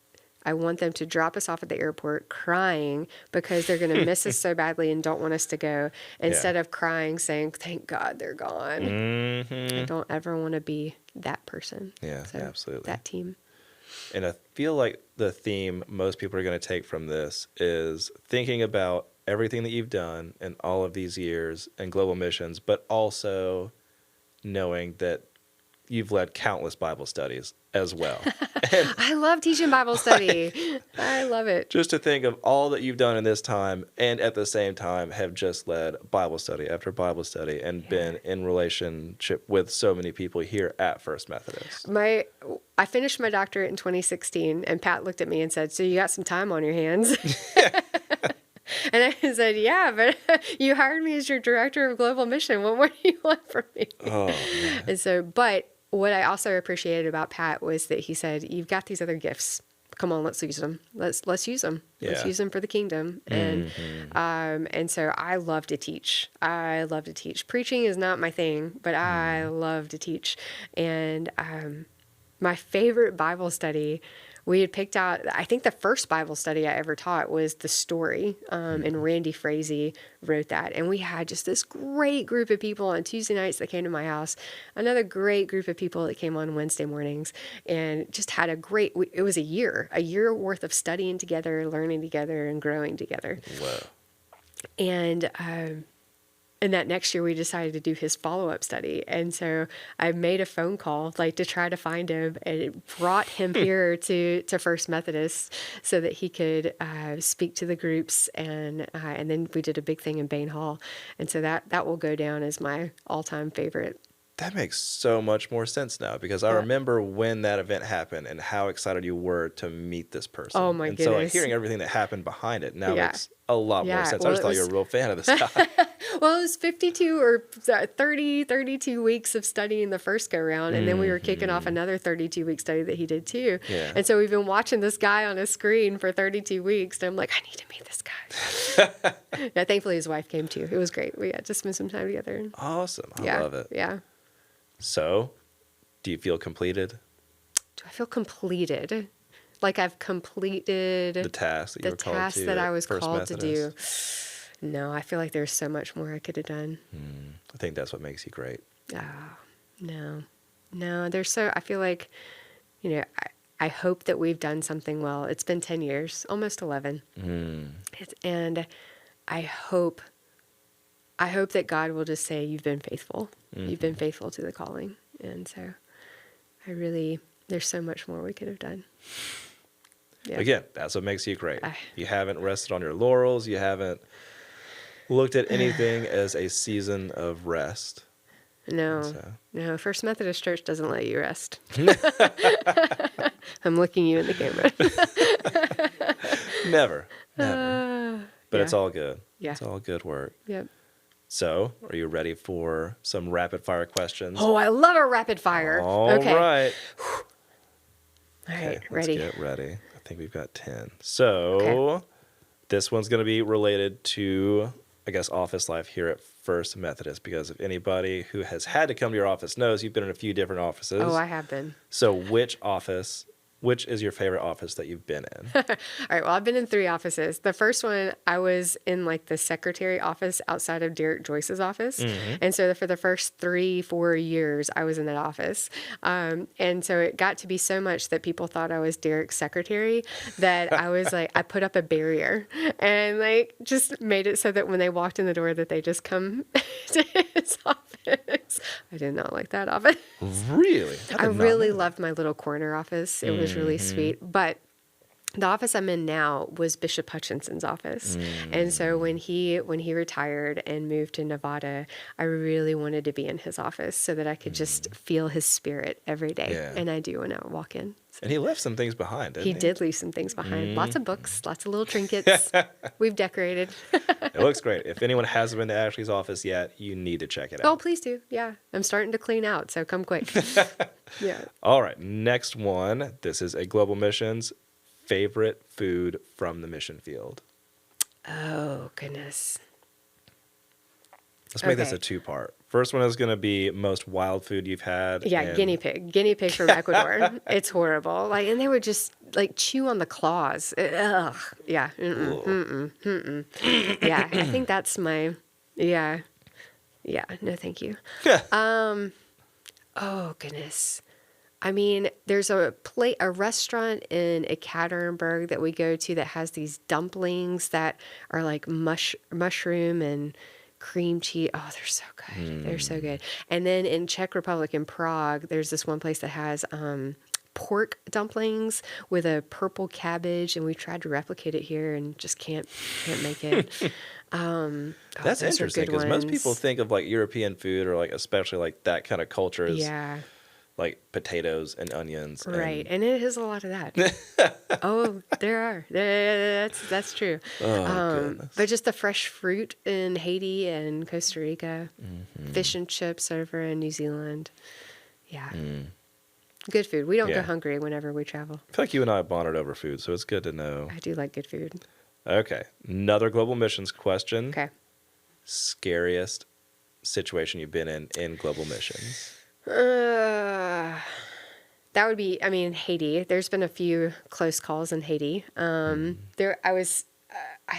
I want them to drop us off at the airport crying because they're going to miss us so badly and don't want us to go, instead of crying saying, thank God they're gone. I don't ever want to be that person. Yeah, So, absolutely. that team. And I feel like the theme most people are going to take from this is thinking about everything that you've done in all of these years in global missions, but also knowing that you've led countless Bible studies as well. And I love teaching Bible study. I love it. just to think of all that you've done in this time, and at the same time have just led Bible study after Bible study and been in relationship with so many people here at First Methodist. I finished my doctorate in 2016, and Pat looked at me and said, "So you got some time on your hands?" And I said, "Yeah, but you hired me as your director of global mission. What more do you want from me?" Oh, man. And so, but what I also appreciated about Pat was that he said, "You've got these other gifts. Come on, let's use them. Let's use them. Let's Yeah. use them for the kingdom." And so I love to teach. I love to teach. Preaching is not my thing, but I love to teach. And my favorite Bible study, we had picked out, I think the first Bible study I ever taught was The Story, and Randy Frazee wrote that. And we had just this great group of people on Tuesday nights that came to my house, another great group of people that came on Wednesday mornings, and just had it was a year worth of studying together, learning together, and growing together. Whoa. And that next year we decided to do his follow-up study. And so I made a phone call to try to find him, and it brought him here to First Methodist so that he could speak to the groups. And then we did a big thing in Bain Hall. And so that will go down as my all-time favorite. That makes so much more sense now, because I remember when that event happened and how excited you were to meet this person. Oh, my and so goodness. hearing everything that happened behind it now Yeah. makes a lot more Yeah, sense. well, I just it thought was- you were a real fan of this guy. Well, it was 52 or 32 weeks of studying the first go round. And then we were kicking off another 32-week study that he did too. Yeah. And so we've been watching this guy on a screen for 32 weeks. And I'm like, I need to meet this guy. Yeah, thankfully his wife came too. It was great. We got to spend some time together. Awesome. I Yeah, love it. Yeah. So, do you feel completed? Do I feel completed? Like I've completed The task that you the were called task to that at I was First called to do? Methodist? No, I feel like there's so much more I could have done. I think that's what makes you great. No. I feel like, I hope that we've done something well. It's been 10 years, almost 11. And I hope that God will just say, you've been faithful. You've been faithful to the calling. And so there's so much more we could have done. Yeah. Again, that's what makes you great. You haven't rested on your laurels. You haven't looked at anything as a season of rest. No, First Methodist Church doesn't let you rest. I'm looking you in the camera. Never. But Yeah. it's all good. Yeah. It's all good work. Yep. So, are you ready for some rapid fire questions? Oh, I love a rapid fire. All Okay. right. All Okay, right, let's ready. get ready. I think we've got 10. Okay. So, this one's going to be related to, I guess, office life here at First Methodist, because if anybody who has had to come to your office knows you've been in a few different offices. Oh, I have been. So, which is your favorite office that you've been in? All right. Well, I've been in 3 offices. The first one, I was in like the secretary office outside of Derek Joyce's office. And so for the first 3-4 years, I was in that office. And so it got to be so much that people thought I was Derek's secretary that I was like, I put up a barrier and like just made it so that when they walked in the door that they just come to his office. I did not like that office. Really? I really loved my little corner office. It was really sweet. But the office I'm in now was Bishop Hutchinson's office. And so when he retired and moved to Nevada, I really wanted to be in his office so that I could just feel his spirit every day. Yeah. And I do when I walk in. So And he left some things behind, didn't he? he did leave some things behind. Lots of books, lots of little trinkets. We've decorated. It looks great. If anyone hasn't been to Ashley's office yet, you need to check it Oh, out. please do. Yeah. I'm starting to clean out, so come quick. Yeah. All right, next one. This is a Global Missions favorite food from the mission field. Oh, goodness. Let's make this Okay. a 2-part. First one is going to be most wild food you've had. Yeah, and- guinea pig from Ecuador. It's horrible. Like, and they would just like chew on the claws. Ugh. Yeah. Yeah. I think that's my. Yeah. Yeah. No, thank you. Oh goodness. I mean, there's a restaurant in Ekaterinburg that we go to that has these dumplings that are like mushroom and cream cheese. Oh, they're so good. They're so good. And then in Czech Republic, in Prague, there's this one place that has pork dumplings with a purple cabbage, and we tried to replicate it here and just can't make it. That's those are interesting good because most ones. people think of like European food or like especially like that kind of culture as Yeah. like potatoes and onions. Right, And, and it is a lot of that. Oh, there are. That's true. goodness. But just the fresh fruit in Haiti and Costa Rica, fish and chips over in New Zealand. Yeah, good food. We don't Yeah. go hungry whenever we travel. I feel like you and I bonded over food, so it's good to know. I do like good food. Okay, another Global Missions question. Okay. Scariest situation you've been in Global Missions? That would be, I mean, Haiti. There's been a few close calls in Haiti. I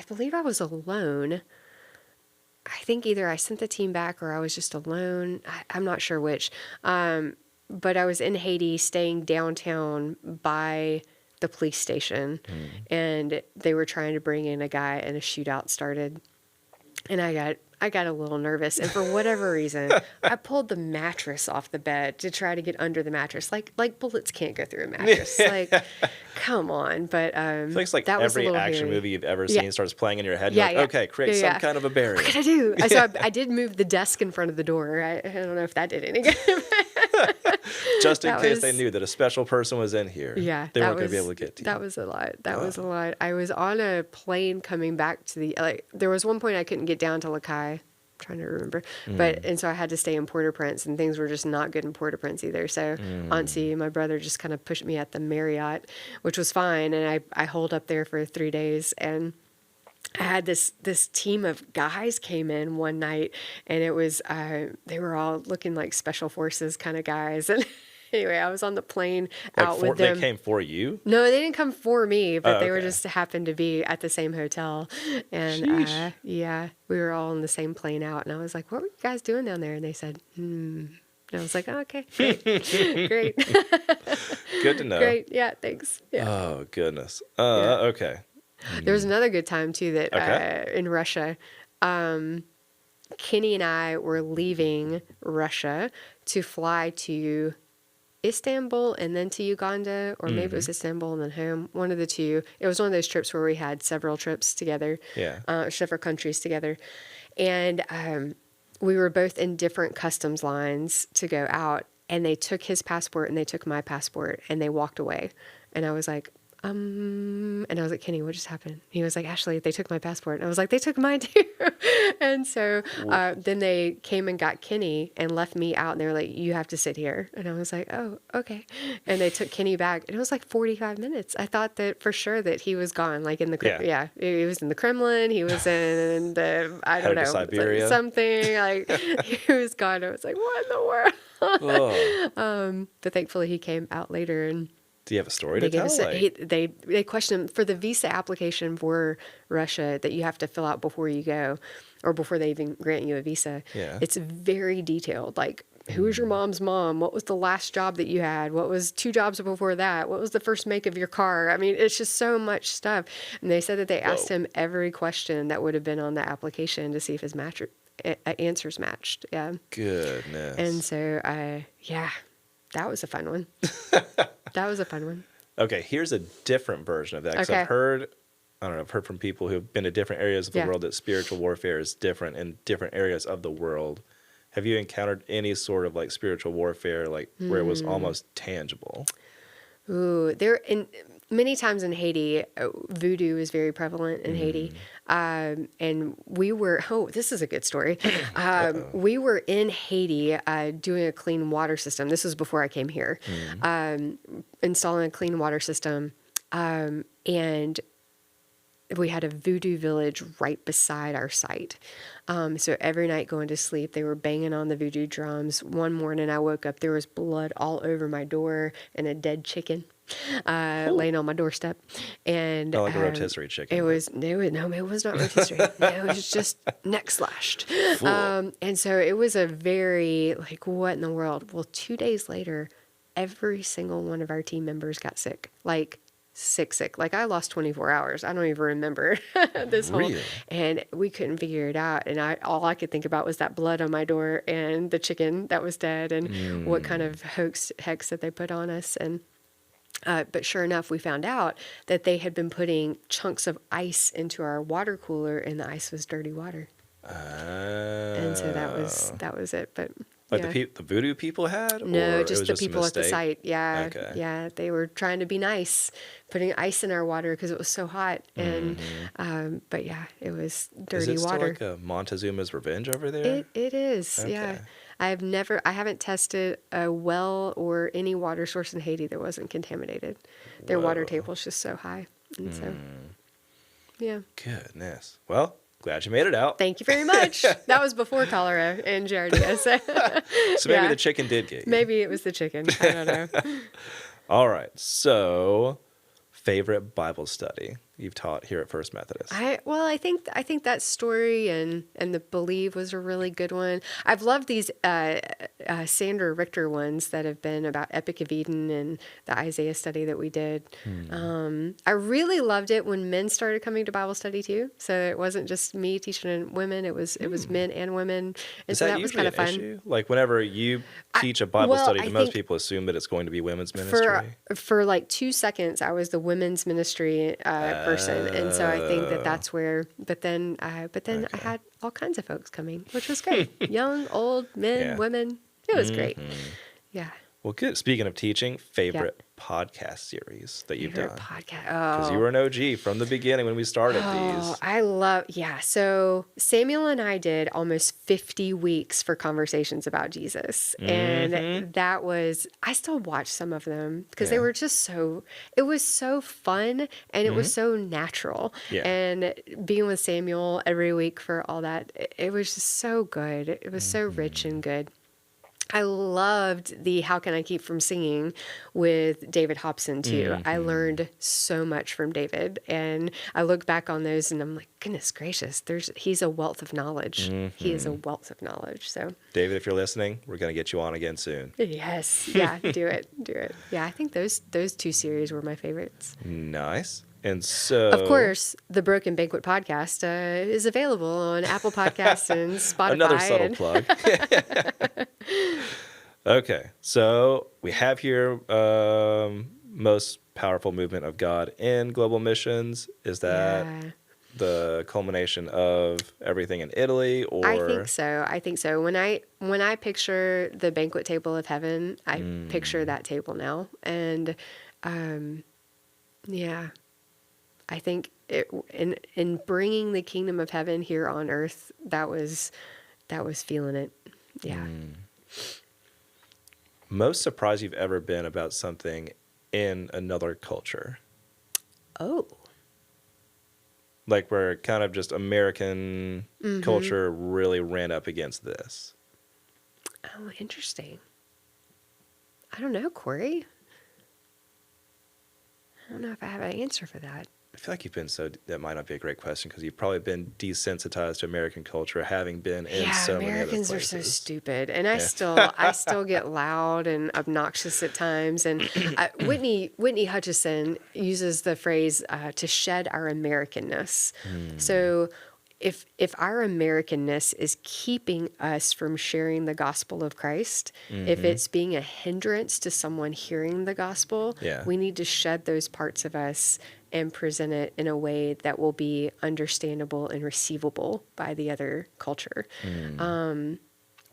believe I was alone. I think either I sent the team back or I was just alone. I'm not sure which. But I was in Haiti staying downtown by the police station, and they were trying to bring in a guy, and a shootout started. And I got a little nervous, and for whatever reason, I pulled the mattress off the bed to try to get under the mattress. Like bullets can't go through a mattress. Like, come on. But I think it's like that was a every little action hairy. movie you've ever Yeah. seen starts playing in your head. Yeah, You're like, yeah. okay, create Yeah, some kind of a barrier. What could I do? So I did move the desk in front of the door. I don't know if that did any good. Just in That case they was- knew that a special person was in here. Yeah, They that weren't going to be was- able to get to you. That was a lot. That was a lot. I was on a plane coming back to there was one point I couldn't get down to Lakai. I'm trying to remember. And so I had to stay in Port-au-Prince, and things were just not good in Port-au-Prince either. So Auntie, my brother, just kind of pushed me at the Marriott, which was fine. And I holed up there for 3 days, and I had this team of guys came in one night, and it was they were all looking like special forces kind of guys. And anyway, I was on the plane out with them. They came for you? No, they didn't come for me, but Oh, they were okay. just happened to be at the same hotel. And Sheesh. yeah, we were all on the same plane out. And I was like, what were you guys doing down there? And they said, And I was like, oh, okay, great. Great. Good to know. Great. Yeah, thanks. Yeah. Oh, goodness. Yeah. Okay. There was another good time, too, that Okay. in Russia, Kenny and I were leaving Russia to fly to Istanbul and then to Uganda, or maybe it was Istanbul and then home, one of the two. It was one of those trips where we had several trips together, Yeah. several countries together. And we were both in different customs lines to go out, and they took his passport and they took my passport and they walked away. And I was like, And I was like, Kenny, what just happened? He was like, Ashley, they took my passport. And I was like, they took mine too. And so then they came and got Kenny and left me out. And they were like, you have to sit here. And I was like, oh, okay. And they took Kenny back. And it was like 45 minutes. I thought that for sure that he was gone, like in the, he was in the Kremlin. He was in the, I don't know, Siberia. Something like he was gone. I was like, what in the world? But thankfully he came out later and do you have a story to tell? They questioned him for the visa application for Russia that you have to fill out before you go, or before they even grant you a visa. Yeah. It's very detailed. Like, who was your mom's mom? What was the last job that you had? What was 2 jobs before that? What was the first make of your car? I mean, it's just so much stuff. And they said that they asked him every question that would have been on the application to see if his answers matched. Yeah. Goodness. And so, that was a fun one. That was a fun one. Okay, here's a different version of that. Because I've heard from people who've been to different areas of the world that spiritual warfare is different in different areas of the world. Have you encountered any sort of like spiritual warfare, like where it was almost tangible? Ooh, many times in Haiti, voodoo is very prevalent in Haiti. And we were, this is a good story. We were in Haiti doing a clean water system. This was before I came here, installing a clean water system. And we had a voodoo village right beside our site. So every night going to sleep, they were banging on the voodoo drums. One morning I woke up, there was blood all over my door and a dead chicken laying on my doorstep. And not like a rotisserie chicken. It was not rotisserie. No, it was just neck slashed. And so it was a very, like, what in the world? Well, 2 days later, every single one of our team members got sick. Like, sick. Like, I lost 24 hours. I don't even remember this whole, and we couldn't figure it out. And all I could think about was that blood on my door and the chicken that was dead and what kind of hex that they put on us. And, but sure enough, we found out that they had been putting chunks of ice into our water cooler and the ice was dirty water. And so that was it. But like the voodoo people had? No, or just the people at the site. Yeah. Okay. Yeah. They were trying to be nice, putting ice in our water because it was so hot. And, but yeah, it was dirty water. Is it still like a Montezuma's Revenge over there? It is. Okay. Yeah. I haven't tested a well or any water source in Haiti that wasn't contaminated. Their water table is just so high. And so, yeah. Goodness. Well, glad you made it out. Thank you very much. That was before cholera and Giardia. So maybe the chicken did get you. Maybe it was the chicken. I don't know. All right. So, favorite Bible study you've taught here at First Methodist? I think that story and the Believe was a really good one. I've loved these Sandra Richter ones that have been about Epic of Eden and the Isaiah study that we did. I really loved it when men started coming to Bible study too. So it wasn't just me teaching women; it was men and women, and so that was kind of fun. Issue? Like whenever you teach a Bible study, most people assume that it's going to be women's ministry. For like 2 seconds, I was the women's ministry person, and so I think that's where. But then I had all kinds of folks coming, which was great. Young, old, men, women. It was great. Yeah. Well, good. Speaking of teaching, favorite podcast series that you've done? Podcast. Because you were an OG from the beginning when we started these. I love, So Samuel and I did almost 50 weeks for conversations about Jesus. And that was, I still watch some of them because they were just it was so fun and it was so natural. Yeah. And being with Samuel every week for all that, it was just so good. It was so rich and good. I loved the How Can I Keep From Singing with David Hobson, too. I learned so much from David, and I look back on those, and I'm like, goodness gracious, he's a wealth of knowledge. He is a wealth of knowledge. So, David, if you're listening, we're going to get you on again soon. Yes. Yeah, do it. Yeah, I think those 2 series were my favorites. Nice. And so, of course, the Broken Banquet podcast is available on Apple Podcasts and Spotify. Another subtle plug. Okay, so we have here most powerful movement of God in global missions. Is that the culmination of everything in Italy, or? I think so. When I picture the banquet table of heaven, I picture that table now, and Yeah. I think in bringing the kingdom of heaven here on earth, that was feeling it. Yeah. Most surprised you've ever been about something in another culture? Oh. Like where kind of just American culture really ran up against this. Oh, interesting. I don't know, Corey. I don't know if I have an answer for that. I feel like that might not be a great question because you've probably been desensitized to American culture, having been in so many other Americans places. are so stupid, and I Yeah. still get loud and obnoxious at times. And Whitney Hutchison uses the phrase to shed our Americanness. So if our Americanness is keeping us from sharing the gospel of Christ, if it's being a hindrance to someone hearing the gospel, Yeah. we need to shed those parts of us and present it in a way that will be understandable and receivable by the other culture. What do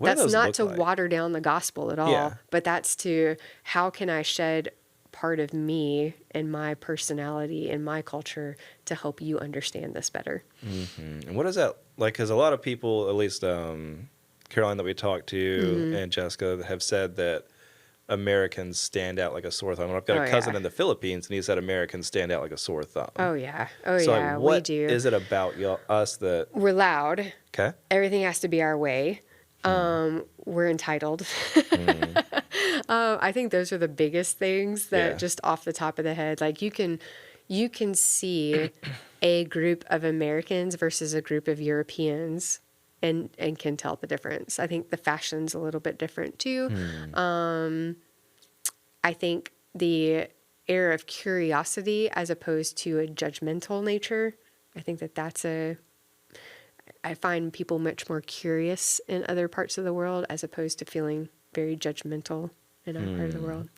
That's those not look to like? water down the gospel at all, Yeah. but that's to how can I shed part of me and my personality and my culture to help you understand this better. And what is that like? Because a lot of people, at least Caroline that we talked to and Jessica, have said that Americans stand out like a sore thumb. I've got Oh, a cousin yeah. in the Philippines, and he said Americans stand out like a sore thumb. Oh yeah. So Yeah, like, we what do. is it about us that? We're loud. Okay. Everything has to be our way. We're entitled. I think those are the biggest things that Yeah. just off the top of the head, like you can see a group of Americans versus a group of Europeans and can tell the difference. I think the fashion's a little bit different too. I think the air of curiosity as opposed to a judgmental nature, I think that's I find people much more curious in other parts of the world as opposed to feeling very judgmental in our part of the world.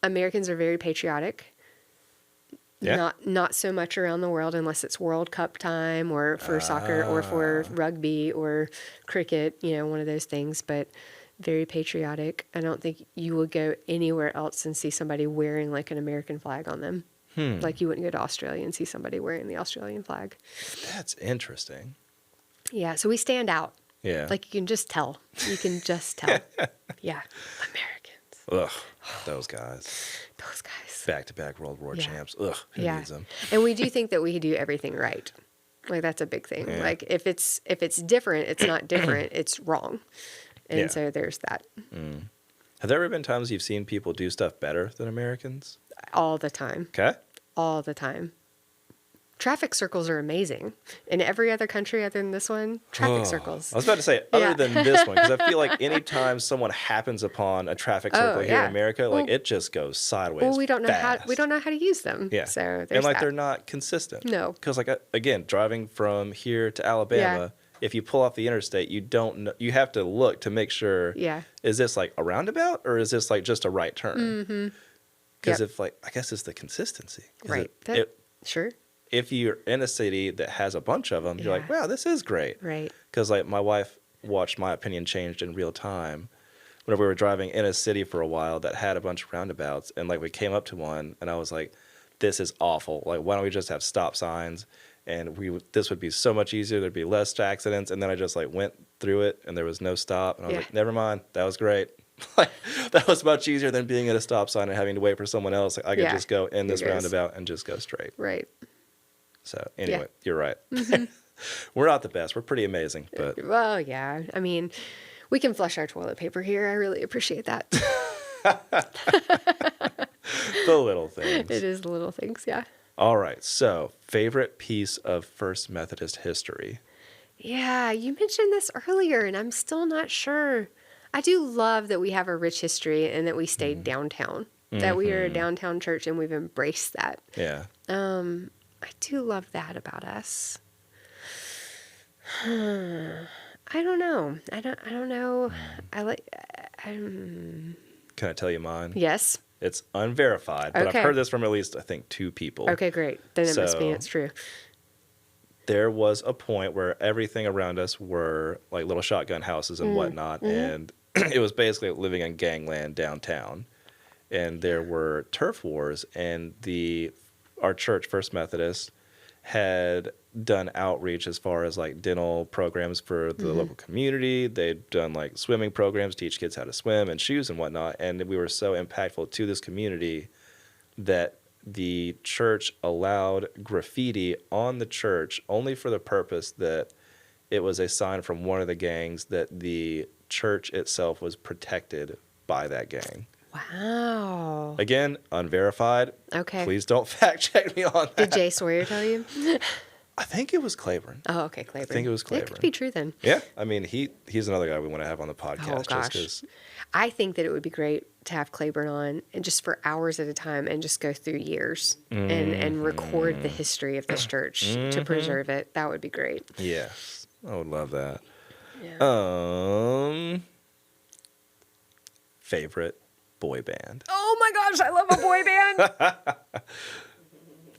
Americans are very patriotic. Yeah. Not so much around the world unless it's World Cup time or for soccer or for rugby or cricket, one of those things, but very patriotic. I don't think you would go anywhere else and see somebody wearing like an American flag on them. Like you wouldn't go to Australia and see somebody wearing the Australian flag. That's interesting. Yeah, so we stand out. Yeah. Like you can just tell. You can just tell. Yeah, Americans. Ugh, those guys. Those guys. Back-to-back World War Yeah. champs. Ugh, who Yeah. needs them? And we do think that we do everything right. Like that's a big thing. Yeah. Like if it's different, it's not different, it's wrong. And Yeah. so there's that Have there ever been times you've seen people do stuff better than Americans? all the time. Okay. All the time. Traffic circles are amazing. In every other country other than this one, traffic circles. I was about to say, Yeah. other than this one, because I feel like anytime someone happens upon a traffic circle here yeah. in America, like Well- it just goes sideways. Well, we don't know how fast. to use them. Yeah. So there's and like that. they're not consistent. No. Because like again, driving from here to Alabama, if you pull off the interstate, you don't know, you have to look to make sure. Yeah. Is this like a roundabout or is this like just a right turn? Because Yep. if like I guess it's the consistency. 'Cause Right. Sure. if you're in a city that has a bunch of them, you're like, Yeah. wow, this is great. Right. Because like my wife watched my opinion changed in real time whenever we were driving in a city for a while that had a bunch of roundabouts, and like we came up to one and I was like, this is awful, like why don't we just have stop signs, and this would be so much easier, there'd be less accidents. And then I just like went through it and there was no stop, and I was Yeah. like, never mind, that was great. Like that was much easier than being at a stop sign and having to wait for someone else. Like, I could Yeah. just go in this It goes. roundabout and just go straight. Right. So anyway, You're right. We're not the best. We're pretty amazing, but Well, yeah. I mean, we can flush our toilet paper here. I really appreciate that. the little things. It is the little things, yeah. All right. So, favorite piece of First Methodist history? Yeah, you mentioned this earlier, and I'm still not sure. I do love that we have a rich history and that we stayed downtown, that we are a downtown church and we've embraced that. Yeah. I do love that about us. I don't know. I don't know. Can I tell you mine? Yes. It's unverified, but Okay. I've heard this from at least, I think, 2 people. Okay, great. Then it must mean it's true. There was a point where everything around us were like little shotgun houses and whatnot, and it was basically living in gangland downtown. and there were turf wars, and our church, First Methodist, had done outreach as far as like dental programs for the local community. They'd done like swimming programs, teach kids how to swim and shoes and whatnot. And we were so impactful to this community that the church allowed graffiti on the church only for the purpose that it was a sign from one of the gangs that the church itself was protected by that gang. Wow. Again, unverified. Okay. Please don't fact check me on that. Did Jay Sawyer tell you? I think it was Claiborne. Oh, okay, Claiborne. I think it was It Claiborne. could be true then. Yeah. I mean, he's another guy we want to have on the podcast. Oh, gosh. Just 'cause I think that it would be great to have Claiborne on and just for hours at a time and just go through years and record the history of this church to preserve it. That would be great. yes. I would love that. Yeah. Favorite boy band. Oh my gosh, I love a boy band.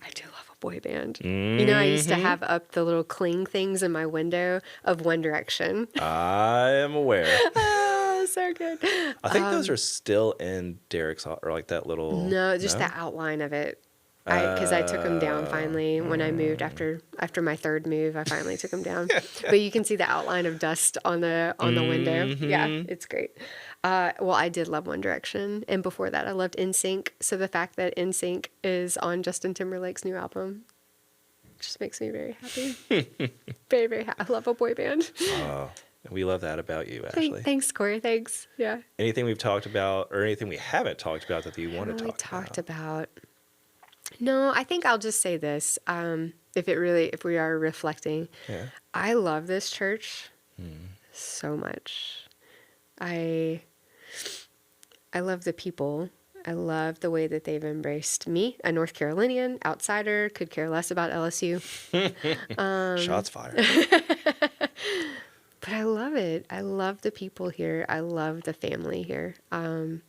I do love a boy band. You know, I used to have up the little cling things in my window of One Direction. I am aware. Oh, so good. I think those are still in Derek's, or like that little. No, just the outline of it. Because I took them down finally when I moved after my third move. I finally took them down, but you can see the outline of dust on the window. Yeah, it's great. Well, I did love One Direction, and before that, I loved NSYNC. So the fact that NSYNC is on Justin Timberlake's new album just makes me very happy. Very, very happy. I love a boy band. We love that about you, Ashley. Thanks, Corey. Thanks. Yeah. Anything we've talked about, or anything we haven't talked about that you want to talk talked about? about. No, I think I'll just say this. If we are reflecting, I love this church so much. I love the people. I love the way that they've embraced me, a North Carolinian, outsider, could care less about LSU. Shots fired. But I love it. I love the people here. I love the family here. And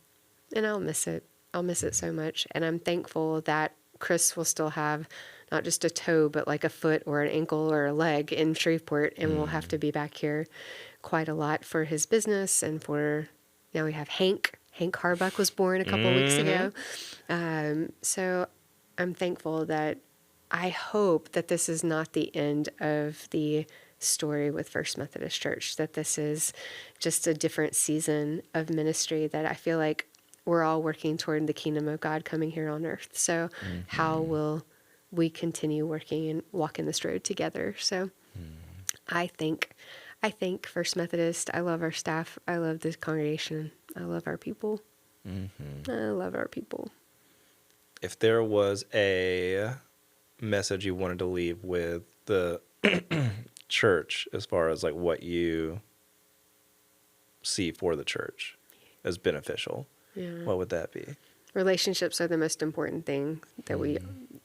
I'll miss it. I'll miss it so much. And I'm thankful that Chris will still have not just a toe, but like a foot or an ankle or a leg in Shreveport. And we'll have to be back here quite a lot for his business. And now we have Hank. Hank Harbuck was born a couple of weeks ago. So I'm thankful that I hope that this is not the end of the story with First Methodist Church, that this is just a different season of ministry, that I feel like we're all working toward the kingdom of God coming here on earth. So how will we continue working and walking this road together? So I think First Methodist, I love our staff. I love the congregation. I love our people. I love our people. If there was a message you wanted to leave with the church as far as like what you see for the church as beneficial, what would that be? Relationships are the most important thing that we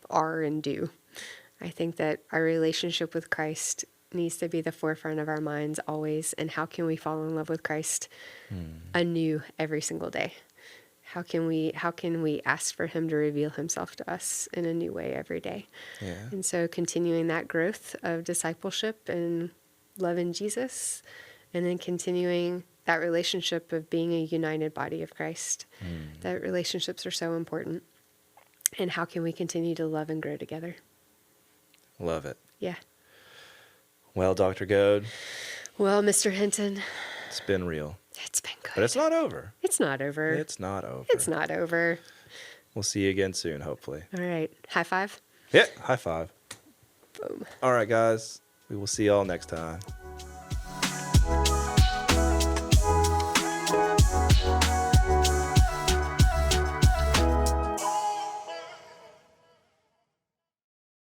are and do. I think that our relationship with Christ needs to be the forefront of our minds always. And how can we fall in love with Christ anew every single day? How can we ask for him to reveal himself to us in a new way every day? Yeah. And so continuing that growth of discipleship and loving Jesus, and then continuing that relationship of being a united body of Christ. That relationships are so important. And how can we continue to love and grow together? Love it. Yeah. Well, Dr. Goad. Well, Mr. Hinton. It's been real. It's been good. But it's not over. It's not over. It's not over. It's not over. We'll see you again soon, hopefully. All right. High five? Yeah, high five. Boom. All right, guys. We will see y'all next time.